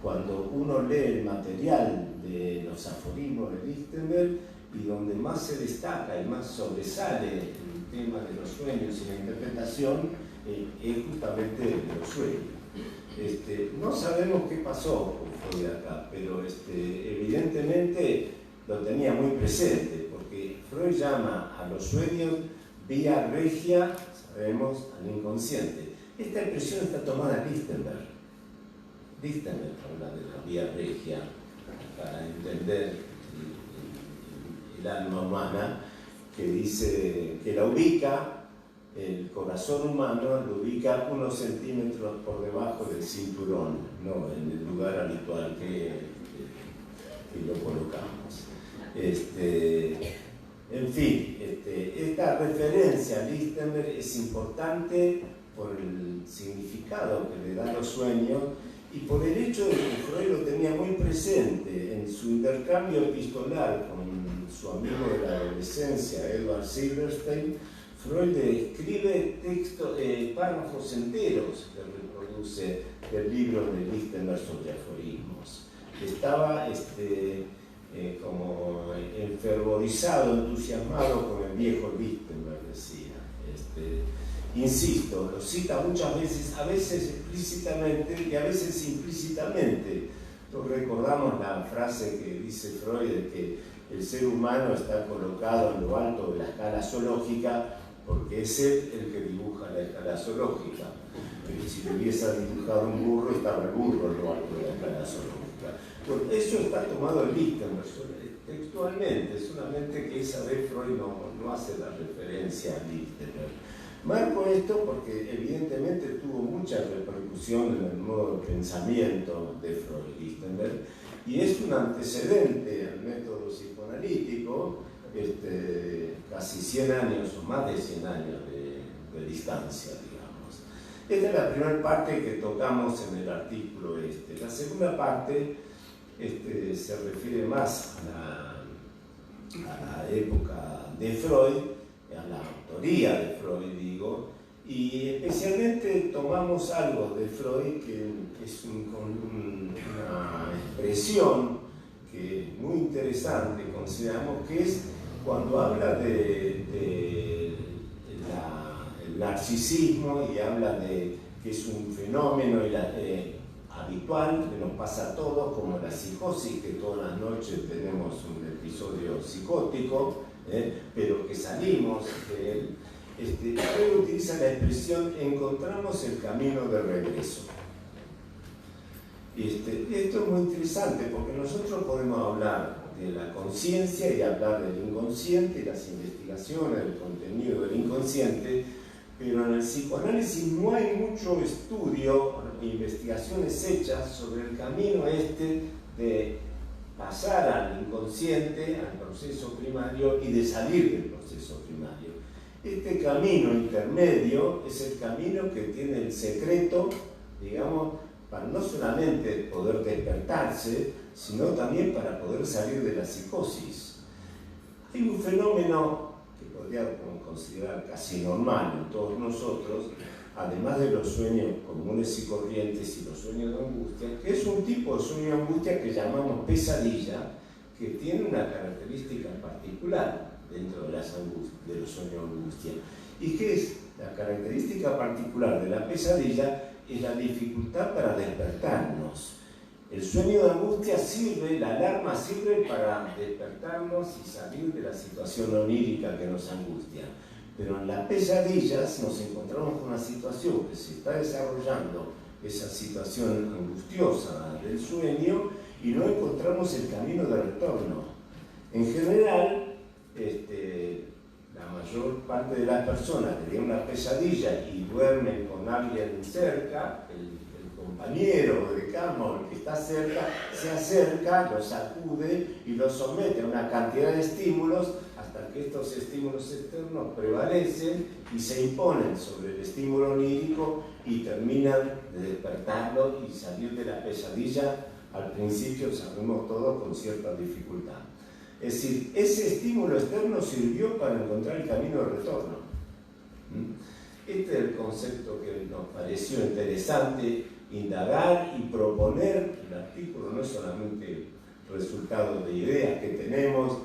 Cuando uno lee el material de los aforismos de Lichtenberg, y donde más se destaca y más sobresale el tema de los sueños y la interpretación, es justamente de los sueños. No sabemos qué pasó con Freud acá, pero evidentemente lo tenía muy presente, porque Freud llama a los sueños vía regia, sabemos, al inconsciente. Esta expresión está tomada de Lichtenberg. Lichtenberg habla de la vía regia para entender el alma humana, que dice que la ubica, el corazón humano lo ubica unos centímetros por debajo del cinturón, no en el lugar habitual que lo colocamos. En fin, esta referencia a Lichtenberg es importante por el significado que le da a los sueños y por el hecho de que Freud lo tenía muy presente en su intercambio epistolar con su amigo de la adolescencia, Edward Silverstein. Freud escribe párrafos enteros que reproduce del libro de Lichtenberg sobre aforismos. Estaba como enfervorizado, entusiasmado con el viejo Lichtenberg, decía. Insisto, lo cita muchas veces, a veces explícitamente y a veces implícitamente. Todos recordamos la frase que dice Freud de que el ser humano está colocado en lo alto de la escala zoológica porque es él el que dibuja la escala zoológica. Si le hubiese dibujado un burro, estaba el burro en lo alto de la escala zoológica. Bueno, eso está tomado en Lichtenberg textualmente, solamente que esa vez Freud no hace la referencia a Lichtenberg. Marco esto porque evidentemente tuvo mucha repercusión en el modo de pensamiento de Freud, Lichtenberg, y es un antecedente al método psicoanalítico, casi 100 años o más de 100 años de distancia, digamos. Esta es la primera parte que tocamos en el artículo La segunda parte se refiere más a la época de Freud, a la autoría de Freud, digo, y especialmente tomamos algo de Freud que es una expresión que es muy interesante, consideramos que es cuando habla del narcisismo y habla de que es un fenómeno habitual que nos pasa a todos, como la psicosis, que todas las noches tenemos un episodio psicótico, pero que salimos de él. Freud utiliza la expresión encontramos el camino de regreso. Esto es muy interesante porque nosotros podemos hablar de la conciencia y hablar del inconsciente y las investigaciones del contenido del inconsciente, pero en el psicoanálisis no hay mucho estudio o investigaciones hechas sobre el camino de pasar al inconsciente, al proceso primario y de salir del proceso primario. Este camino intermedio es el camino que tiene el secreto, digamos, para no solamente poder despertarse, sino también para poder salir de la psicosis. Hay un fenómeno que podríamos considerar casi normal en todos nosotros, además de los sueños comunes y corrientes y los sueños de angustia, que es un tipo de sueño de angustia que llamamos pesadilla, que tiene una característica particular dentro de los sueños de angustia. ¿Y qué es? La característica particular de la pesadilla es la dificultad para despertarnos. El sueño de angustia sirve, la alarma sirve para despertarnos y salir de la situación onírica que nos angustia. Pero en las pesadillas nos encontramos con una situación que se está desarrollando, esa situación angustiosa del sueño, y no encontramos el camino de retorno. En general, la mayor parte de las personas que tienen una pesadilla y duermen con alguien cerca, el compañero de cama o el que está cerca, se acerca, lo sacude y lo somete a una cantidad de estímulos hasta hasta que estos estímulos externos prevalecen y se imponen sobre el estímulo onírico y terminan de despertarlo y salir de la pesadilla. Al principio sabemos todos con cierta dificultad. Es decir, ese estímulo externo sirvió para encontrar el camino de retorno. Este es el concepto que nos pareció interesante indagar y proponer. El artículo no es solamente resultado de ideas que tenemos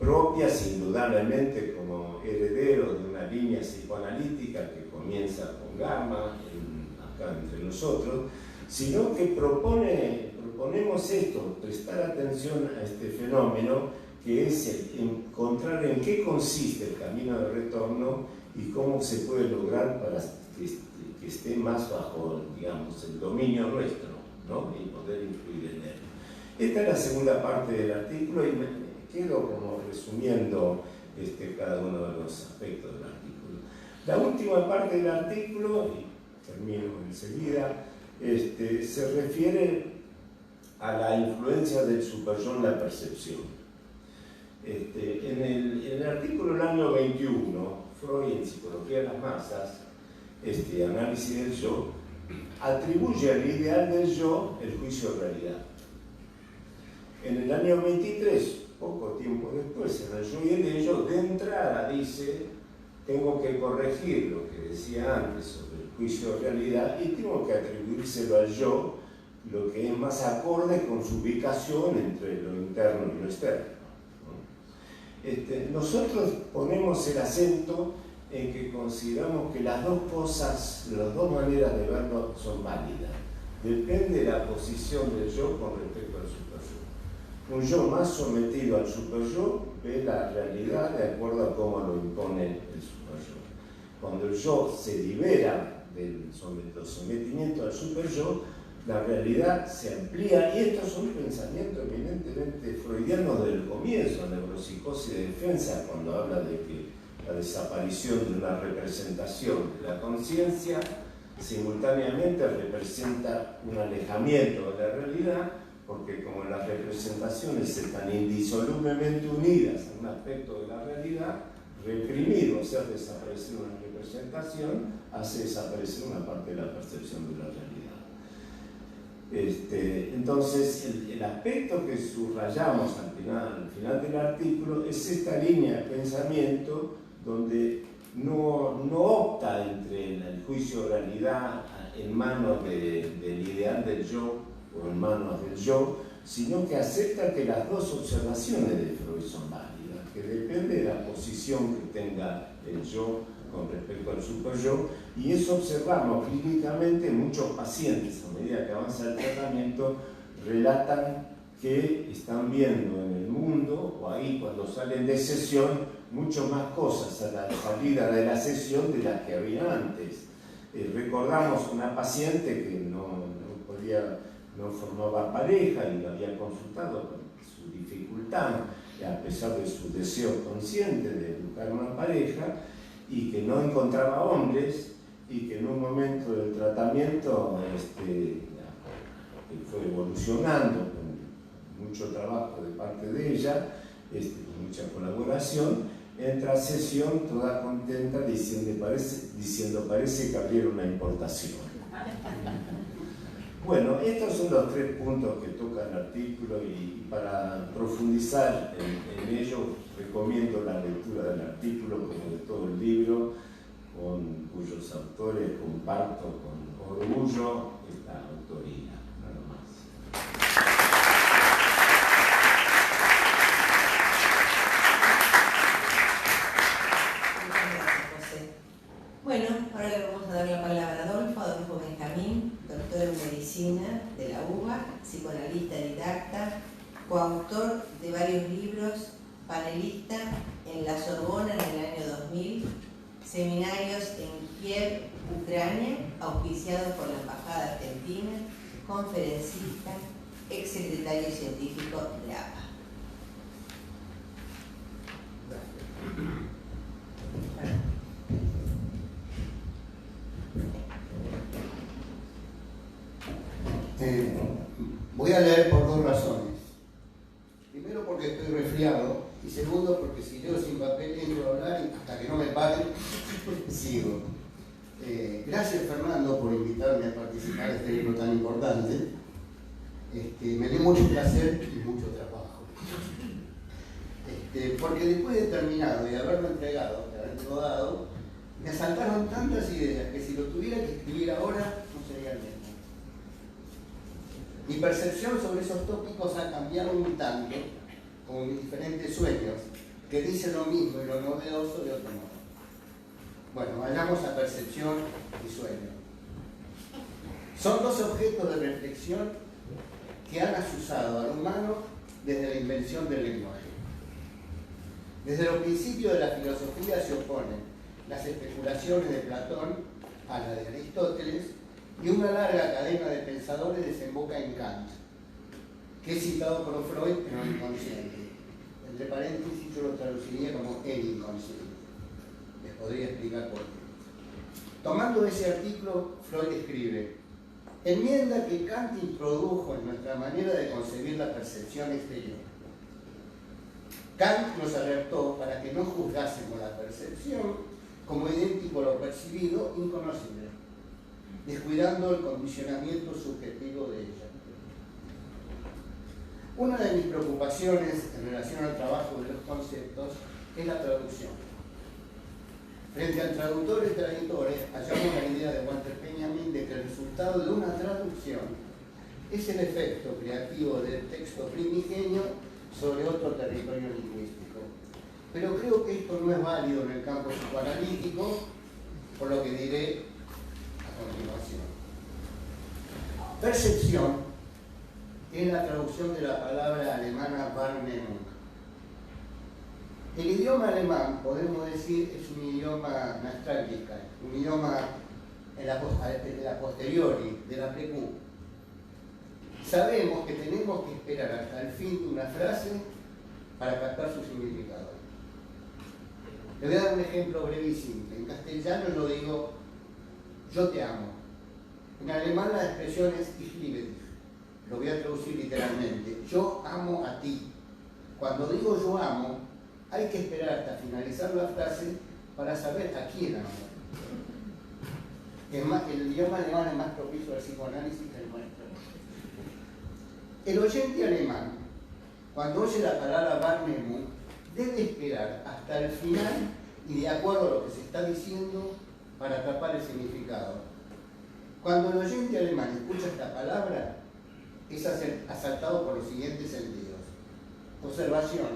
propias, indudablemente como herederos de una línea psicoanalítica que comienza con Gama, acá entre nosotros, sino que proponemos esto, prestar atención a este fenómeno, que es encontrar en qué consiste el camino de retorno y cómo se puede lograr para que esté más bajo, digamos, el dominio nuestro, ¿no? Y poder influir en él. Esta es la segunda parte del artículo y me quedo como resumiendo cada uno de los aspectos del artículo. La última parte del artículo, y termino enseguida, se refiere a la influencia del superyo en la percepción. En el artículo del año 21, Freud en Psicología de las Masas, análisis del yo, atribuye al ideal del yo el juicio de realidad. En el año 23, poco tiempo después, en el yo y el ello, de entrada dice: tengo que corregir lo que decía antes sobre el juicio de realidad y tengo que atribuírselo al yo, lo que es más acorde con su ubicación entre lo interno y lo externo. Nosotros ponemos el acento en que consideramos que las dos cosas, las dos maneras de verlo son válidas. Depende de la posición del yo con respecto al superyo. Un yo más sometido al superyo ve la realidad de acuerdo a cómo lo impone el superyo. Cuando el yo se libera del sometimiento al superyo, la realidad se amplía, y estos son pensamientos eminentemente freudianos del comienzo, neuropsicosis de defensa, cuando habla de que la desaparición de una representación de la conciencia simultáneamente representa un alejamiento de la realidad, porque como las representaciones están indisolublemente unidas a un aspecto de la realidad, reprimido, hacer desaparecer una representación, hace desaparecer una parte de la percepción de la realidad. Entonces, el aspecto que subrayamos al final del artículo es esta línea de pensamiento donde no opta entre el juicio de realidad en manos del ideal del yo o en manos del yo, sino que acepta que las dos observaciones de Freud son válidas, que depende de la posición que tenga el yo con respecto al superyo, y eso observamos clínicamente. Muchos pacientes, a medida que avanza el tratamiento, relatan que están viendo en el mundo, o ahí cuando salen de sesión, mucho más cosas a la salida de la sesión de las que había antes. Recordamos una paciente que no formaba pareja y lo había consultado con su dificultad, a pesar de su deseo consciente de buscar una pareja, y que no encontraba hombres, y que en un momento del tratamiento que fue evolucionando con mucho trabajo de parte de ella, con mucha colaboración, entra a sesión toda contenta diciendo parece que abrieron una importación. Bueno, estos son los 3 puntos que toca el artículo, y para profundizar en ello recomiendo la lectura del artículo como de todo el libro, con cuyos autores comparto con orgullo esta autoría. Nada más. Muchas gracias, José. Bueno, ahora le vamos a dar la palabra a Adolfo Benjamín, doctor en medicina de la UBA, psicoanalista didacta, coautor de varios libros, panelista en la Sorbona en el año 2000, seminarios en Kiev, Ucrania, auspiciados por la Embajada Argentina, conferencista, exsecretario científico de APA. Voy a leer por 2 razones. Primero, porque estoy resfriado, y segundo, porque si leo sin papel tan importante, me dio mucho placer y mucho trabajo. Porque después de terminado y de haberlo entregado, de haberlo dado, me asaltaron tantas ideas que si lo tuviera que escribir ahora no sería el mismo. Mi percepción sobre esos tópicos ha cambiado un tanto, como mis diferentes sueños, que dicen lo mismo y lo novedoso de otro modo. Bueno, vayamos a percepción y sueño. Son dos objetos de reflexión que han asusado al humano desde la invención del lenguaje. Desde los principios de la filosofía se oponen las especulaciones de Platón a las de Aristóteles y una larga cadena de pensadores desemboca en Kant, que es citado por Freud en el inconsciente. Entre paréntesis yo lo traduciría como el inconsciente. Les podría explicar por qué. Tomando ese artículo, Freud escribe: enmienda que Kant introdujo en nuestra manera de concebir la percepción exterior. Kant nos alertó para que no juzgásemos la percepción como idéntico a lo percibido inconocible, descuidando el condicionamiento subjetivo de ella. Una de mis preocupaciones en relación al trabajo de los conceptos es la traducción. Frente al traductor y traductores, hallamos la idea de Walter Benjamin de que el resultado de una traducción es el efecto creativo del texto primigenio sobre otro territorio lingüístico. Pero creo que esto no es válido en el campo psicoanalítico, por lo que diré a continuación. Percepción es la traducción de la palabra alemana Wahrnehmung. El idioma alemán, podemos decir, es un idioma nostálgico, un idioma de la posteriori, de la precu. Sabemos que tenemos que esperar hasta el fin de una frase para captar su significado. Le voy a dar un ejemplo brevísimo. En castellano yo digo, yo te amo. En alemán la expresión es ich liebe dich. Lo voy a traducir literalmente. Yo amo a ti. Cuando digo yo amo, hay que esperar hasta finalizar la frase para saber a quién amo. El idioma alemán es más propicio al psicoanálisis que el nuestro. El oyente alemán, cuando oye la palabra Wahrnehmung, debe esperar hasta el final y de acuerdo a lo que se está diciendo para atrapar el significado. Cuando el oyente alemán escucha esta palabra, es asaltado por los siguientes sentidos: observación,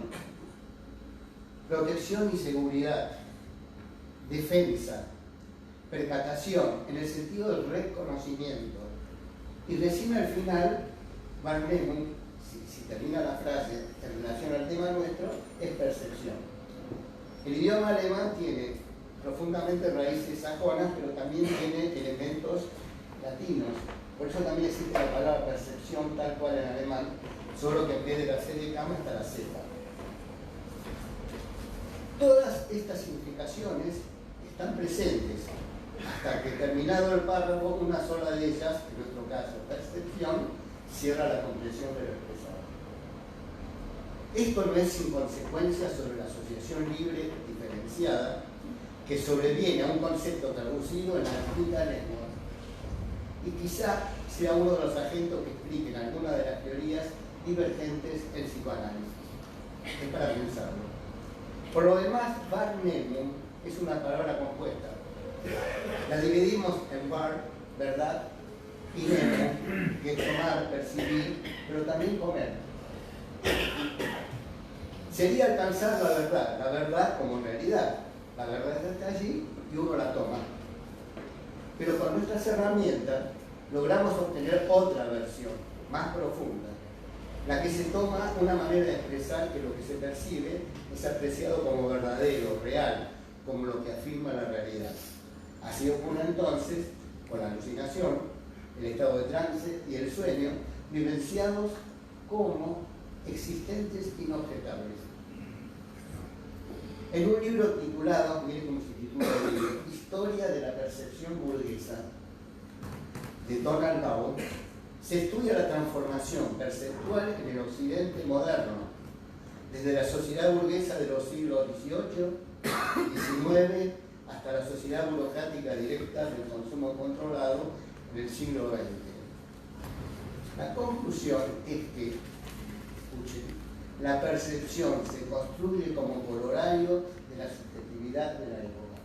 protección y seguridad, defensa, percatación, en el sentido del reconocimiento. Y recién al final, Wahrnehmung, si termina la frase en relación al tema nuestro, es percepción. El idioma alemán tiene profundamente raíces sajonas, pero también tiene elementos latinos. Por eso también existe la palabra percepción tal cual en alemán, solo que en vez de la C de cama está la Z. Todas estas significaciones están presentes hasta que, terminado el párrafo, una sola de ellas, en nuestro caso percepción, cierra la comprensión de lo expresado. Esto no es sin consecuencia sobre la asociación libre diferenciada que sobreviene a un concepto traducido en las distintas lenguas y quizá sea uno de los agentes que expliquen algunas de las teorías divergentes en psicoanálisis. Es para pensarlo. Por lo demás, Wahrnehmung es una palabra compuesta. La dividimos en Wahr, verdad, y Nehmung, que es tomar, percibir, pero también comer. Sería alcanzar la verdad como realidad. La verdad está allí y uno la toma. Pero con nuestras herramientas logramos obtener otra versión, más profunda, la que se toma una manera de expresar que lo que se percibe es apreciado como verdadero, real, como lo que afirma la realidad. Así ocurre entonces con la alucinación, el estado de trance y el sueño, vivenciados como existentes inobjetables. En un libro titulado, mire cómo se titula el libro, Historia de la percepción burguesa, de Donald Bau, se estudia la transformación perceptual en el occidente moderno, desde la sociedad burguesa de los siglos XVIII, XIX, hasta la sociedad burocrática directa del consumo controlado en el siglo XX. La conclusión es que, escuchen, la percepción se construye como corolario de la subjetividad de la época.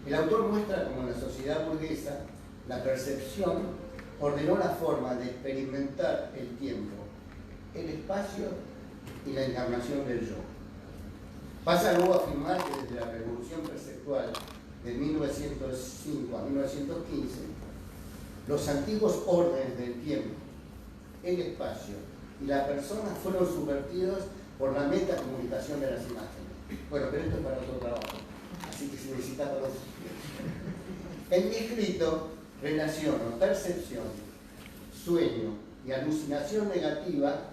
El autor muestra cómo en la sociedad burguesa la percepción ordenó la forma de experimentar el tiempo, el espacio y la encarnación del yo. Pasa luego a afirmar que desde la revolución perceptual de 1905 a 1915, los antiguos órdenes del tiempo, el espacio y la persona fueron subvertidos por la metacomunicación de las imágenes. Bueno, pero esto es para otro trabajo, así que si necesitas para otro. En mi escrito relaciono percepción, sueño y alucinación negativa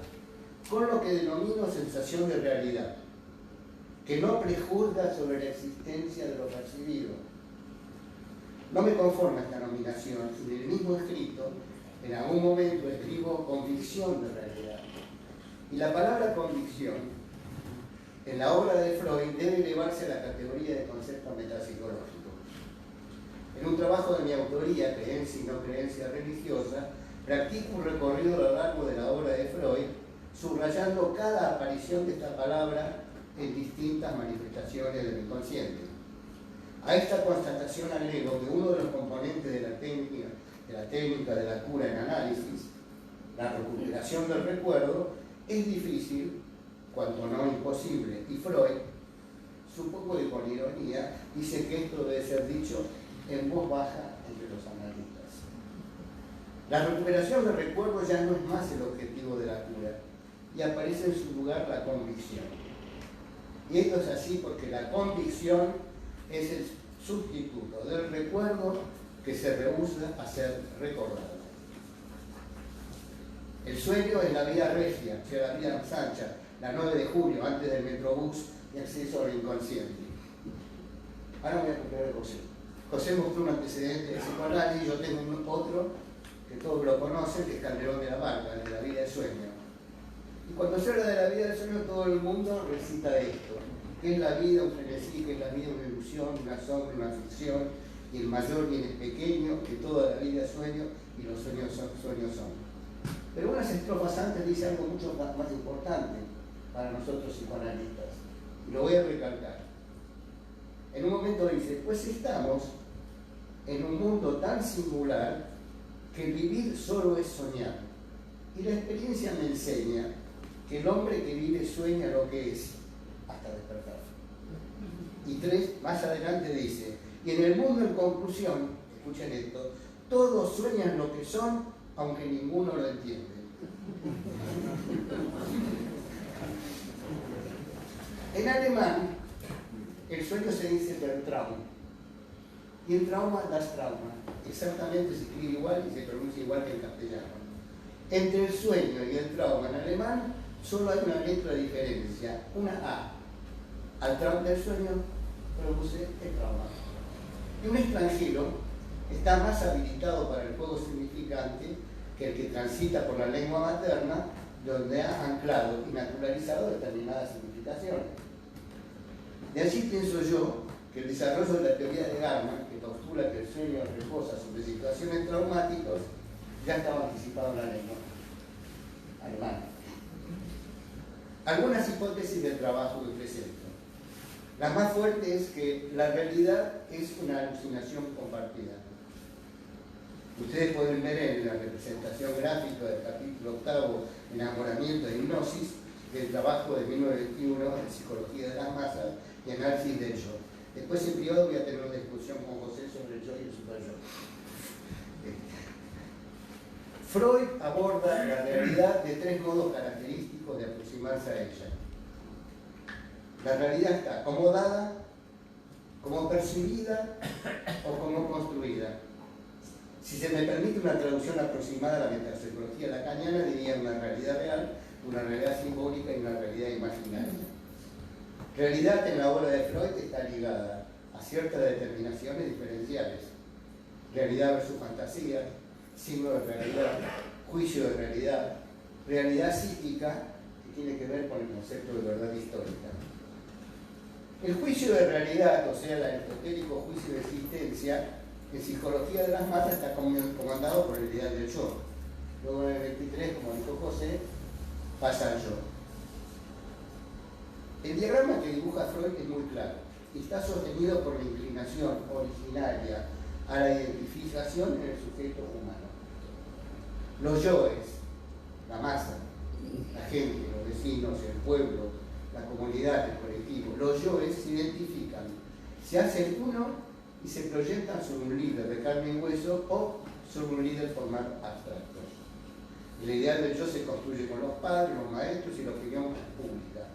con lo que denomino sensación de realidad, que no prejuzga sobre la existencia de lo percibido. No me conforma esta nominación y en el mismo escrito, en algún momento escribo convicción de realidad. Y la palabra convicción, en la obra de Freud, debe elevarse a la categoría de concepto metapsicológico. En un trabajo de mi autoría, Creencia y no creencia religiosa, practico un recorrido a lo largo de la obra de Freud, subrayando cada aparición de esta palabra en distintas manifestaciones del inconsciente. A esta constatación agrego que uno de los componentes de la técnica de la cura en análisis, la recuperación del recuerdo, es difícil, cuanto no imposible, y Freud, supongo que con ironía, dice que esto debe ser dicho en voz baja entre los analistas. La recuperación del recuerdo ya no es más el objetivo de la cura, y aparece en su lugar la convicción. Y esto es así porque la convicción es el sustituto del recuerdo que se rehúsa a ser recordado. El sueño es la vía regia, o sea, la vía más ancha, la 9 de julio, antes del Metrobús y acceso al inconsciente. Ahora voy a recuperar a José. José mostró un antecedente de psicoanálisis, yo tengo otro que todos lo conocen, que es Calderón de la Barca, de la vida del sueño. Y cuando se habla de la vida del sueño, todo el mundo recita esto. ¿Qué es la vida? Un frenesí, ¿qué es la vida? Una ilusión, una sombra, una ficción, y el mayor bien es pequeño, que toda la vida es sueño, y los sueños son. Pero unas estrofas antes dice algo mucho más importante para nosotros psicoanalistas, y lo voy a recalcar. En un momento dice, pues estamos en un mundo tan singular que vivir solo es soñar, y la experiencia me enseña que el hombre que vive sueña lo que es hasta despertar. Y 3, más adelante dice, y en el mundo en conclusión, escuchen esto, todos sueñan lo que son, aunque ninguno lo entiende. En alemán, el sueño se dice der Traum, y el trauma das Trauma. Exactamente se escribe igual y se pronuncia igual que en castellano. Entre el sueño y el trauma en alemán solo hay una letra de diferencia, una A. Al trauma del sueño produce el trauma. Y un extranjero está más habilitado para el juego significante que el que transita por la lengua materna, donde ha anclado y naturalizado determinadas significaciones. De allí pienso yo que el desarrollo de la teoría de Garman, que postula que el sueño reposa sobre situaciones traumáticas, ya estaba anticipado en la lengua alemana. Algunas hipótesis del trabajo que presento. La más fuerte es que la realidad es una alucinación compartida. Ustedes pueden ver en la representación gráfica del capítulo 8, Enamoramiento e Hipnosis, del trabajo de 1921 de Psicología de las Masas y Análisis del Yo. Después en privado voy a tener una discusión con José sobre el yo y el superyo. Freud aborda la realidad de 3 modos característicos de aproximarse a ella. La realidad está como dada, como percibida o como construida. Si se me permite una traducción aproximada a la metapsicología lacaniana, diría una realidad real, una realidad simbólica y una realidad imaginaria. Realidad en la obra de Freud está ligada a ciertas determinaciones diferenciales. Realidad versus fantasía, signo de realidad, juicio de realidad, realidad psíquica, que tiene que ver con el concepto de verdad histórica. El juicio de realidad, o sea, el aristotélico juicio de existencia, en Psicología de las Masas está comandado por el ideal del yo. Luego en el 23, como dijo José, pasa al yo. El diagrama que dibuja Freud es muy claro y está sostenido por la inclinación originaria a la identificación en el sujeto humano. Los yoes, la masa, la gente, los vecinos, el pueblo, la comunidad, el colectivo, los yoes se identifican, se hacen uno y se proyectan sobre un líder de carne y hueso o sobre un líder formal abstracto. La idea del yo se construye con los padres, los maestros y la opinión pública.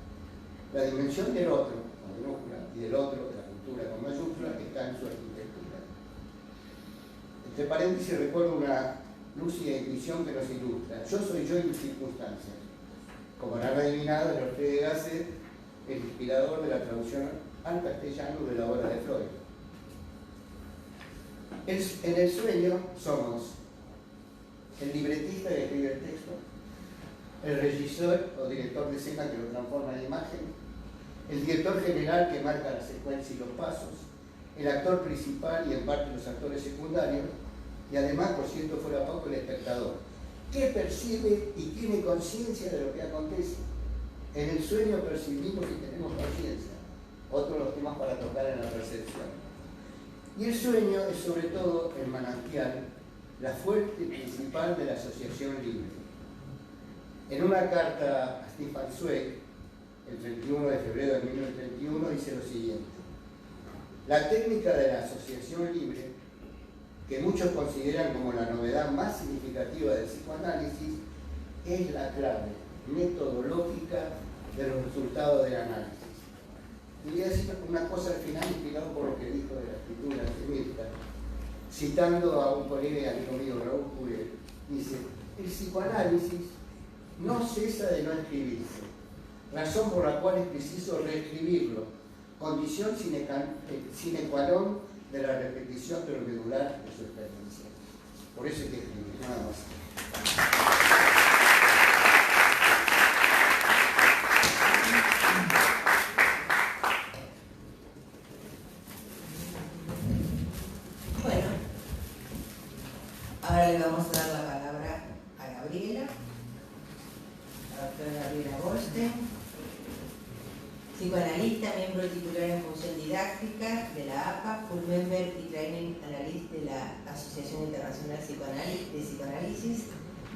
La dimensión del otro, con minúscula, y del otro, de la cultura con mayúscula, está en su arquitectura. Entre paréntesis recuerdo una lúcida intuición que nos ilustra. Yo soy yo en mis circunstancias. Como han adivinado, es Ortega y Gasset, el inspirador de la traducción al castellano de la obra de Freud. En el sueño somos el libretista que escribe el texto, el regisseur o director de escena que lo transforma en imagen, el director general que marca la secuencia y los pasos, el actor principal y en parte los actores secundarios, y además, por cierto, fuera poco, el espectador, que percibe y tiene conciencia de lo que acontece. En el sueño percibimos y tenemos conciencia. Otro de los temas para tocar en la percepción. Y el sueño es sobre todo el manantial, la fuente principal de la asociación libre. En una carta a Stefan Zweig, el 31 de febrero de 1931, dice lo siguiente: la técnica de la asociación libre, que muchos consideran como la novedad más significativa del psicoanálisis, es la clave metodológica de los resultados del análisis. Y voy a decir una cosa al final, inspirado por lo que dijo de la escritura de Mirta, citando a un colega y amigo mío, Raúl Purel, dice: el psicoanálisis no cesa de no escribirse, razón por la cual es preciso reescribirlo, condición sine qua non de la repetición de lo medular de su experiencia. Por eso hay que escribir, nada más. Bueno, ahora le vamos a dar la palabra a Gabriela, la doctora Gabriela Goldstein, psicoanalista, miembro titular en función didáctica de la APA, full member y training analyst de la Asociación Internacional de Psicoanálisis,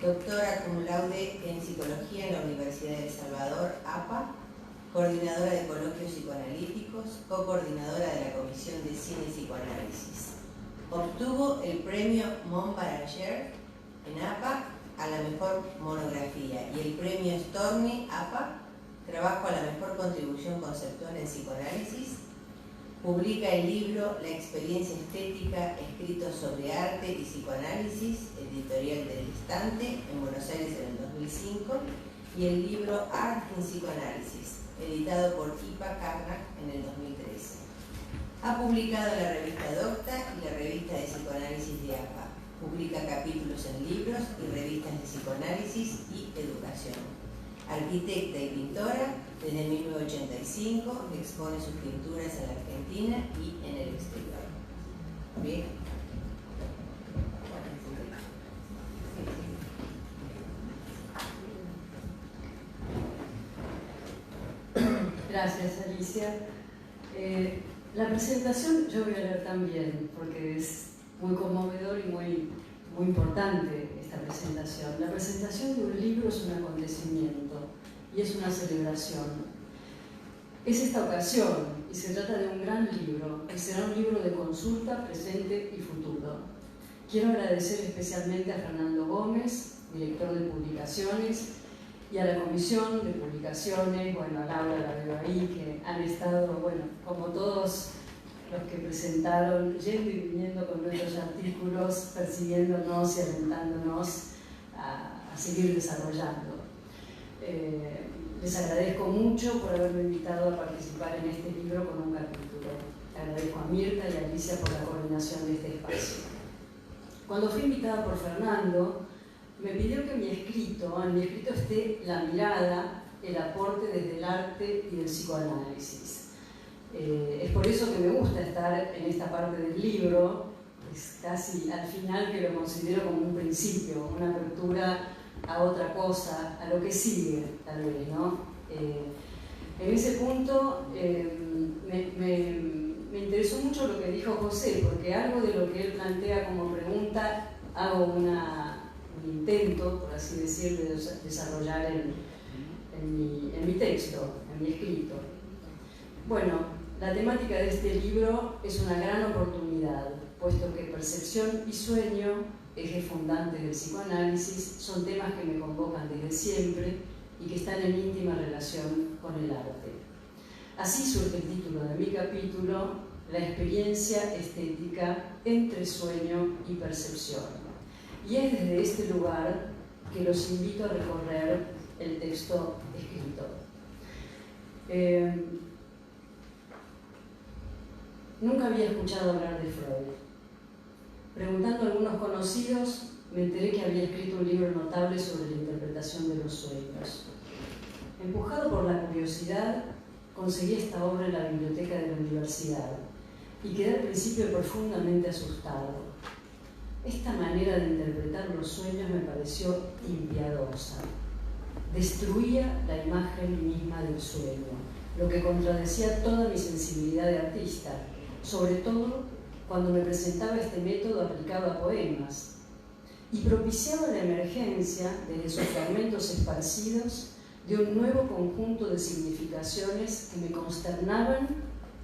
doctora cum laude en psicología en la Universidad de El Salvador, APA, coordinadora de coloquios psicoanalíticos, co-coordinadora de la Comisión de Cine y Psicoanálisis. Obtuvo el premio Montbalanchet en APA a la mejor monografía y el premio Storni APA, trabajo a la mejor contribución conceptual en psicoanálisis. Publica el libro La experiencia estética, escrito sobre arte y psicoanálisis, editorial del Instante, en Buenos Aires en el 2005, y el libro Art in Psicoanálisis, editado por IPA Karnak en el 2013. Ha publicado en la revista Docta y la revista de psicoanálisis de APA. Publica capítulos en libros y revistas de psicoanálisis y educación. Arquitecta y pintora, desde 1985 expone sus pinturas en la Argentina y en el exterior. Bien. Gracias, Alicia. La presentación yo voy a leer también, porque es muy conmovedor y muy importante esta presentación. La presentación de un libro es un acontecimiento y es una celebración. Es esta ocasión y se trata de un gran libro, que será un libro de consulta, presente y futuro. Quiero agradecer especialmente a Fernando Gómez, director de publicaciones, y a la Comisión de Publicaciones, a Laura la veo ahí, que han estado, como todos los que presentaron, yendo y viniendo con nuestros artículos, persiguiéndonos y alentándonos a seguir desarrollando. Les agradezco mucho por haberme invitado a participar en este libro con un capítulo. Agradezco a Mirta y a Alicia por la coordinación de este espacio. Cuando fui invitada por Fernando, me pidió que en mi escrito esté la mirada, el aporte desde el arte y el psicoanálisis. Es por eso que me gusta estar en esta parte del libro, es casi al final que lo considero como un principio, una apertura a otra cosa, a lo que sigue, tal vez, ¿no? En ese punto me interesó mucho lo que dijo José, porque algo de lo que él plantea como pregunta hago un intento, por así decir, de desarrollar en mi texto, en mi escrito. Bueno, la temática de este libro es una gran oportunidad, puesto que percepción y sueño, ejes fundantes del psicoanálisis, son temas que me convocan desde siempre y que están en íntima relación con el arte. Así surge el título de mi capítulo, La experiencia estética entre sueño y percepción. Y es desde este lugar que los invito a recorrer el texto escrito. Nunca había escuchado hablar de Freud. Preguntando a algunos conocidos, me enteré que había escrito un libro notable sobre la interpretación de los sueños. Empujado por la curiosidad, conseguí esta obra en la biblioteca de la universidad y quedé al principio profundamente asustado. Esta manera de interpretar los sueños me pareció impiadosa. Destruía la imagen misma del sueño, lo que contradecía toda mi sensibilidad de artista, sobre todo cuando me presentaba este método aplicado a poemas, y propiciaba la emergencia, desde sus fragmentos esparcidos, de un nuevo conjunto de significaciones que me consternaban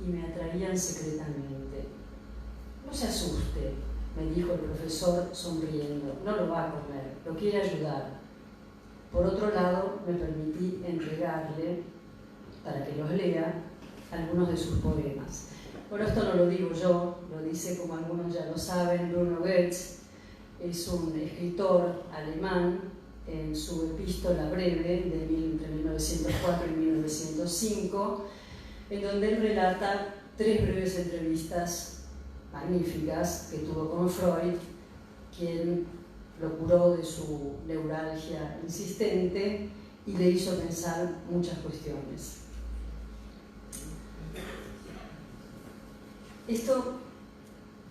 y me atraían secretamente. No se asuste, me dijo el profesor sonriendo, no lo va a comer, lo quiere ayudar. Por otro lado, me permití entregarle, para que los lea, algunos de sus poemas. Bueno, esto no lo digo yo, lo dice, como algunos ya lo saben, Bruno Goetz, es un escritor alemán, en su epístola breve entre 1904 y 1905, en donde él relata 3 breves entrevistas magníficas que tuvo con Freud, quien lo curó de su neuralgia insistente y le hizo pensar muchas cuestiones. Esto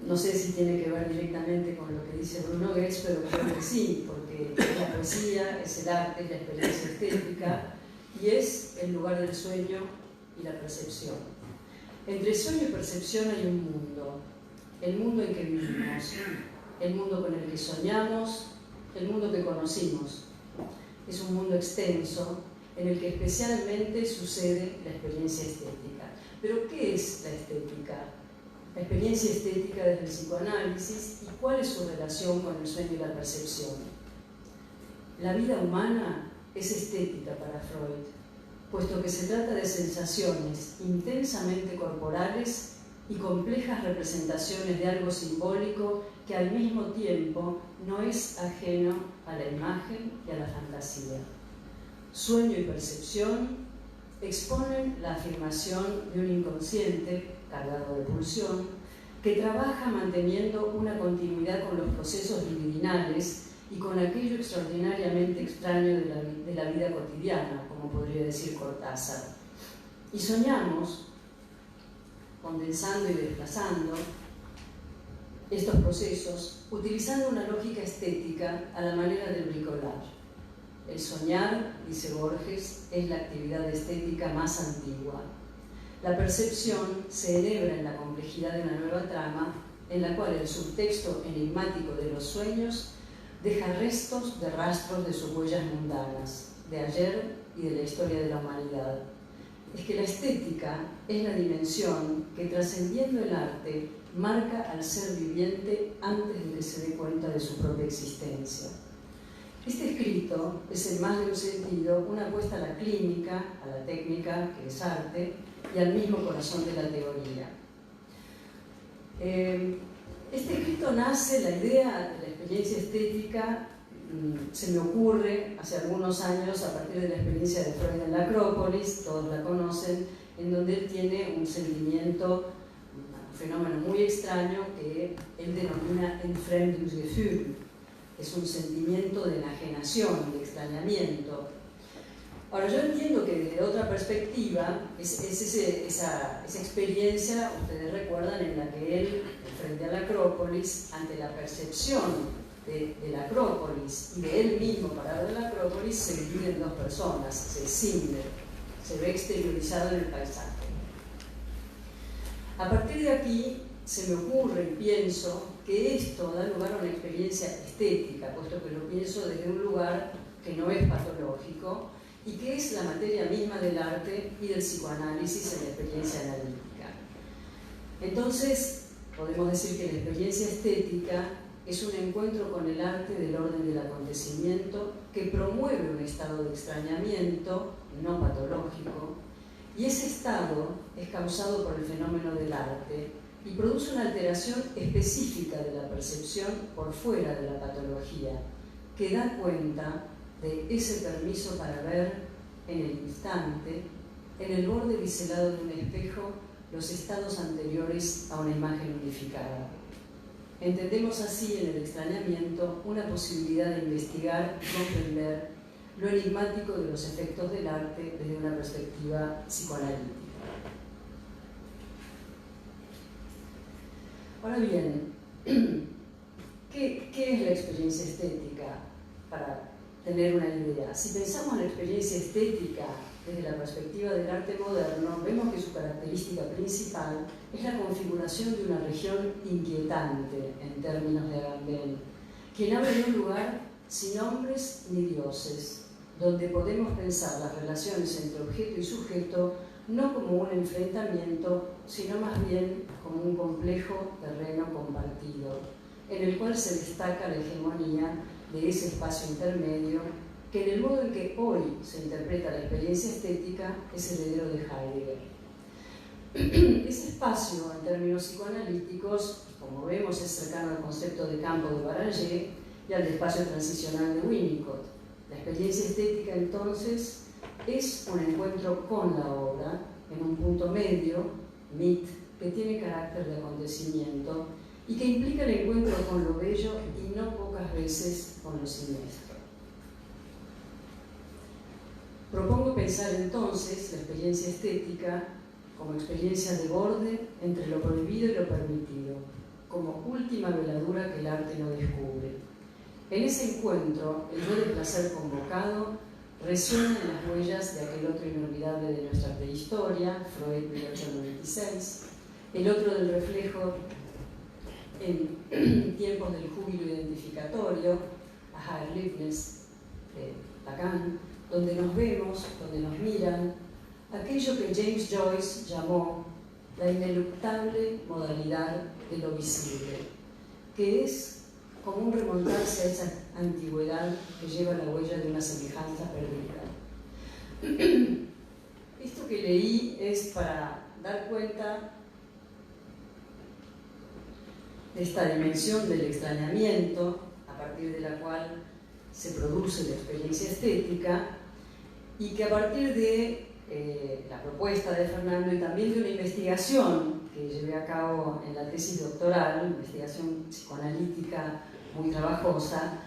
no sé si tiene que ver directamente con lo que dice Bruno Goetz, pero creo que sí, porque es la poesía, es el arte, es la experiencia estética y es el lugar del sueño y la percepción. Entre sueño y percepción hay un mundo, el mundo en que vivimos, el mundo con el que soñamos, el mundo que conocimos. Es un mundo extenso en el que especialmente sucede la experiencia estética. Pero ¿qué es la estética? La experiencia estética desde el psicoanálisis y cuál es su relación con el sueño y la percepción. La vida humana es estética para Freud, puesto que se trata de sensaciones intensamente corporales y complejas representaciones de algo simbólico que al mismo tiempo no es ajeno a la imagen y a la fantasía. Sueño y percepción exponen la afirmación de un inconsciente cargado de pulsión, que trabaja manteniendo una continuidad con los procesos libidinales y con aquello extraordinariamente extraño de la vida cotidiana, como podría decir Cortázar. Y soñamos, condensando y desplazando estos procesos, utilizando una lógica estética a la manera del bricolage. El soñar, dice Borges, es la actividad estética más antigua. La percepción se enhebra en la complejidad de una nueva trama en la cual el subtexto enigmático de los sueños deja restos de rastros de sus huellas mundanas, de ayer y de la historia de la humanidad. Es que la estética es la dimensión que, trascendiendo el arte, marca al ser viviente antes de que se dé cuenta de su propia existencia. Este escrito es, en más de un sentido, una apuesta a la clínica, a la técnica, que es arte, y al mismo corazón de la teoría. Este escrito nace, la idea de la experiencia estética se me ocurre hace algunos años a partir de la experiencia de Freud en la Acrópolis, todos la conocen, en donde él tiene un sentimiento, un fenómeno muy extraño que él denomina Entfremdungsgefühl. Es un sentimiento de enajenación, de extrañamiento. Ahora, yo entiendo que desde otra perspectiva es esa experiencia, ustedes recuerdan, en la que él, frente a la Acrópolis, ante la percepción de la Acrópolis y de él mismo parado en la Acrópolis, se divide en dos personas, se escinde, se ve exteriorizado en el paisaje. A partir de aquí se me ocurre y pienso que esto da lugar a una experiencia estética, puesto que lo pienso desde un lugar que no es patológico y que es la materia misma del arte y del psicoanálisis en la experiencia analítica. Entonces, podemos decir que la experiencia estética es un encuentro con el arte del orden del acontecimiento que promueve un estado de extrañamiento no patológico, y ese estado es causado por el fenómeno del arte y produce una alteración específica de la percepción por fuera de la patología, que da cuenta de ese permiso para ver en el instante, en el borde biselado de un espejo, los estados anteriores a una imagen unificada. Entendemos así en el extrañamiento una posibilidad de investigar y comprender lo enigmático de los efectos del arte desde una perspectiva psicoanalítica. Ahora bien, ¿qué es la experiencia estética? Para tener una idea. Si pensamos en la experiencia estética desde la perspectiva del arte moderno, vemos que su característica principal es la configuración de una región inquietante, en términos de Agamben, quien habla de un lugar sin hombres ni dioses, donde podemos pensar las relaciones entre objeto y sujeto no como un enfrentamiento, sino más bien como un complejo terreno compartido, en el cual se destaca la hegemonía de ese espacio intermedio, que en el modo en que hoy se interpreta la experiencia estética es heredero de Heidegger. Ese espacio, en términos psicoanalíticos, como vemos, es cercano al concepto de campo de Baranger y al espacio transicional de Winnicott. La experiencia estética, entonces, es un encuentro con la obra, en un punto medio, mit, que tiene carácter de acontecimiento y que implica el encuentro con lo bello y no pocas veces con lo siniestro. Propongo pensar entonces la experiencia estética como experiencia de borde entre lo prohibido y lo permitido, como última veladura que el arte no descubre. En ese encuentro, el yo de placer convocado resuena en las huellas de aquel otro inolvidable de nuestra prehistoria, Freud, 1896, el otro del reflejo en tiempos del júbilo identificatorio, a Leibniz, Lacan, donde nos vemos, donde nos miran, aquello que James Joyce llamó la ineluctable modalidad de lo visible, que es como un remontarse a esa antigüedad que lleva la huella de una semejanza perdida. Esto que leí es para dar cuenta de esta dimensión del extrañamiento, a partir de la cual se produce la experiencia estética, y que a partir de la propuesta de Fernando y también de una investigación que llevé a cabo en la tesis doctoral, investigación psicoanalítica muy trabajosa,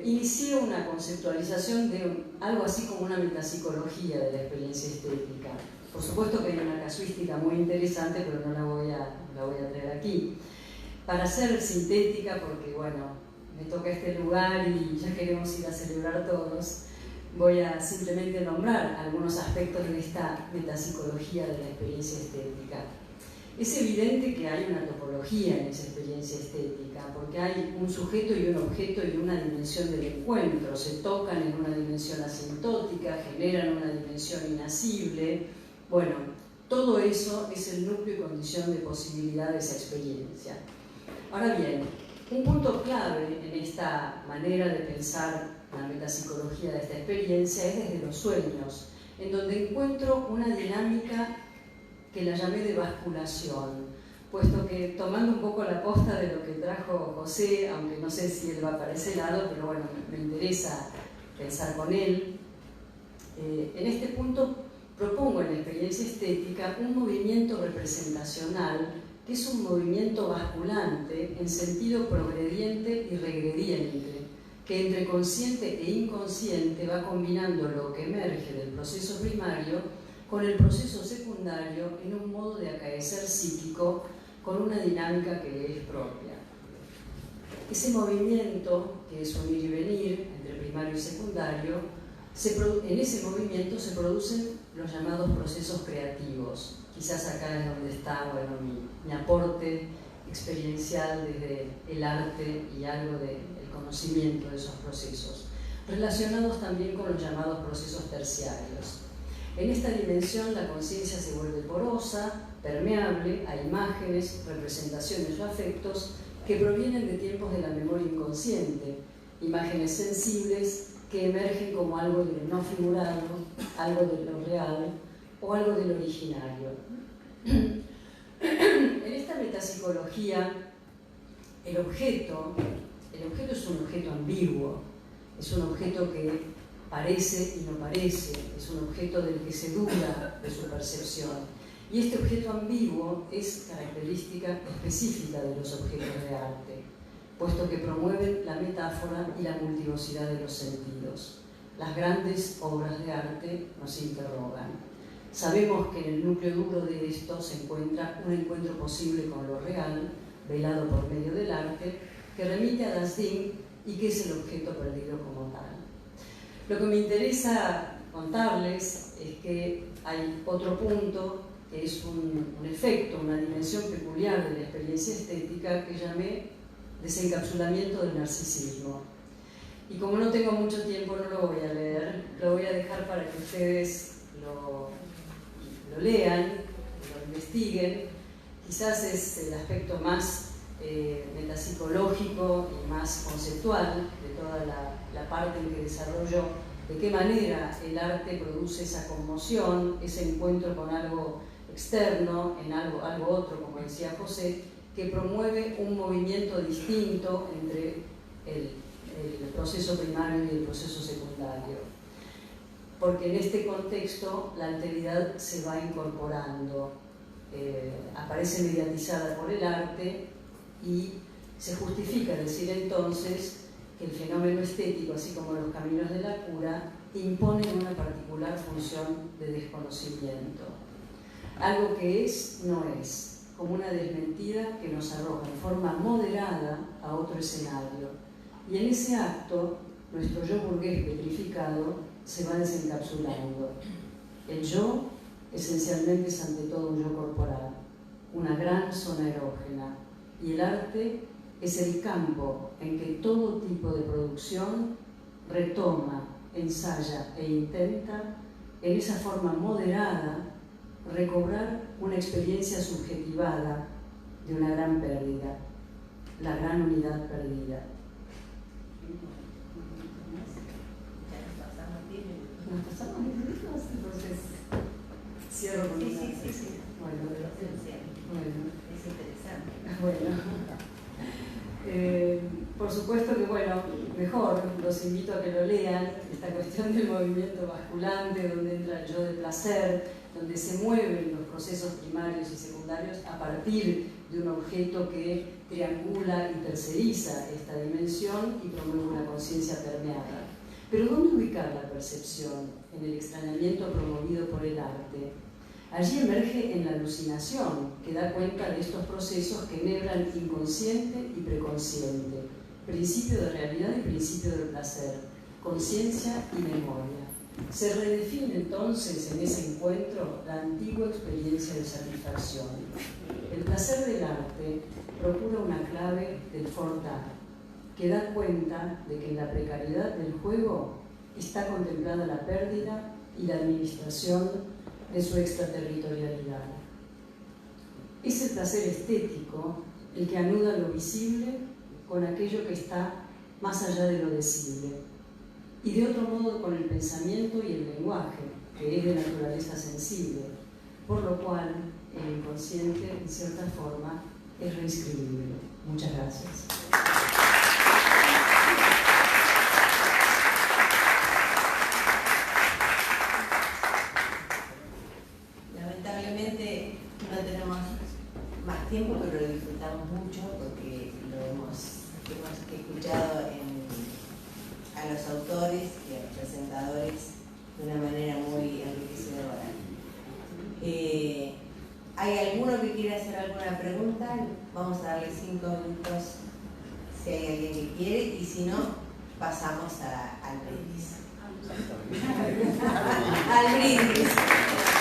inicié una conceptualización de algo así como una metapsicología de la experiencia estética. Por supuesto que hay una casuística muy interesante, pero no la voy a traer aquí. Para ser sintética, porque bueno, me toca este lugar y ya queremos ir a celebrar todos, voy a simplemente nombrar algunos aspectos de esta metapsicología de la experiencia estética. Es evidente que hay una topología en esa experiencia estética, porque hay un sujeto y un objeto y una dimensión del encuentro, se tocan en una dimensión asintótica, generan una dimensión inasible. Bueno, todo eso es el núcleo y condición de posibilidad de esa experiencia. Ahora bien, un punto clave en esta manera de pensar la metapsicología de esta experiencia es desde los sueños, en donde encuentro una dinámica que la llamé de basculación, puesto que tomando un poco la posta de lo que trajo José, aunque no sé si él va para ese lado, pero bueno, me interesa pensar con él, en este punto propongo en la experiencia estética un movimiento representacional que es un movimiento basculante en sentido progrediente y regrediente, que entre consciente e inconsciente va combinando lo que emerge del proceso primario con el proceso secundario en un modo de acaecer psíquico con una dinámica que le es propia. Ese movimiento, que es un ir y venir entre primario y secundario, en ese movimiento se producen los llamados procesos creativos. Quizás acá es donde está mi aporte experiencial desde el arte y algo del conocimiento de esos procesos, relacionados también con los llamados procesos terciarios. En esta dimensión la conciencia se vuelve porosa, permeable a imágenes, representaciones o afectos que provienen de tiempos de la memoria inconsciente, imágenes sensibles que emergen como algo de lo no figurado, algo de lo real o algo del originario. En esta metapsicología, el objeto es un objeto ambiguo, es un objeto que parece y no parece, es un objeto del que se duda de su percepción. Y este objeto ambiguo es característica específica de los objetos de arte, puesto que promueven la metáfora y la multivocidad de los sentidos. Las grandes obras de arte nos interrogan. Sabemos que en el núcleo duro de esto se encuentra un encuentro posible con lo real, velado por medio del arte, que remite a Das Ding y que es el objeto perdido como tal. Lo que me interesa contarles es que hay otro punto que es un efecto, una dimensión peculiar de la experiencia estética que llamé desencapsulamiento del narcisismo. Y como no tengo mucho tiempo, no lo voy a leer, lo voy a dejar para que ustedes lo lean, lo investiguen. Quizás es el aspecto más metapsicológico y más conceptual de toda la parte en que desarrollo de qué manera el arte produce esa conmoción, ese encuentro con algo externo, en algo otro, como decía José, que promueve un movimiento distinto entre el proceso primario y el proceso secundario. Porque en este contexto la alteridad se va incorporando, aparece mediatizada por el arte y se justifica decir entonces que el fenómeno estético, así como los caminos de la cura, imponen una particular función de desconocimiento. Algo que es, no es, como una desmentida que nos arroja en forma moderada a otro escenario. Y en ese acto, nuestro yo burgués petrificado se va desencapsulando. El yo, esencialmente, es ante todo un yo corporal, una gran zona erógena, y el arte es el campo en que todo tipo de producción retoma, ensaya e intenta, en esa forma moderada, recobrar una experiencia subjetivada de una gran pérdida, la gran unidad perdida. ¿Nos pasamos 10 minutos? Entonces, cierro con Sí. Bueno, Es interesante. Bueno. Por supuesto que, mejor, los invito a que lo lean, esta cuestión del movimiento basculante, donde entra el yo de placer, donde se mueven los procesos primarios y secundarios a partir de un objeto que triangula y terceriza esta dimensión y promueve una conciencia permeada. Pero ¿dónde ubicar la percepción? En el extrañamiento promovido por el arte. Allí emerge en la alucinación, que da cuenta de estos procesos que enhebran inconsciente y preconsciente, principio de realidad y principio del placer, conciencia y memoria. Se redefine entonces en ese encuentro la antigua experiencia de satisfacción. El placer del arte procura una clave del fortart, que da cuenta de que en la precariedad del juego está contemplada la pérdida y la administración de su extraterritorialidad. Es el placer estético el que anuda lo visible con aquello que está más allá de lo decible, y de otro modo con el pensamiento y el lenguaje, que es de naturaleza sensible, por lo cual el inconsciente, en cierta forma, es reescribible. Muchas gracias. Lamentablemente no tenemos más tiempo, pero lo disfrutamos mucho porque lo hemos escuchado a los autores y a los presentadores de una manera muy enriquecedora. ¿Hay alguno que quiera hacer alguna alguna pregunta, vamos a darle 5 minutos si hay alguien que quiere, y si no, pasamos al brindis. Al brindis.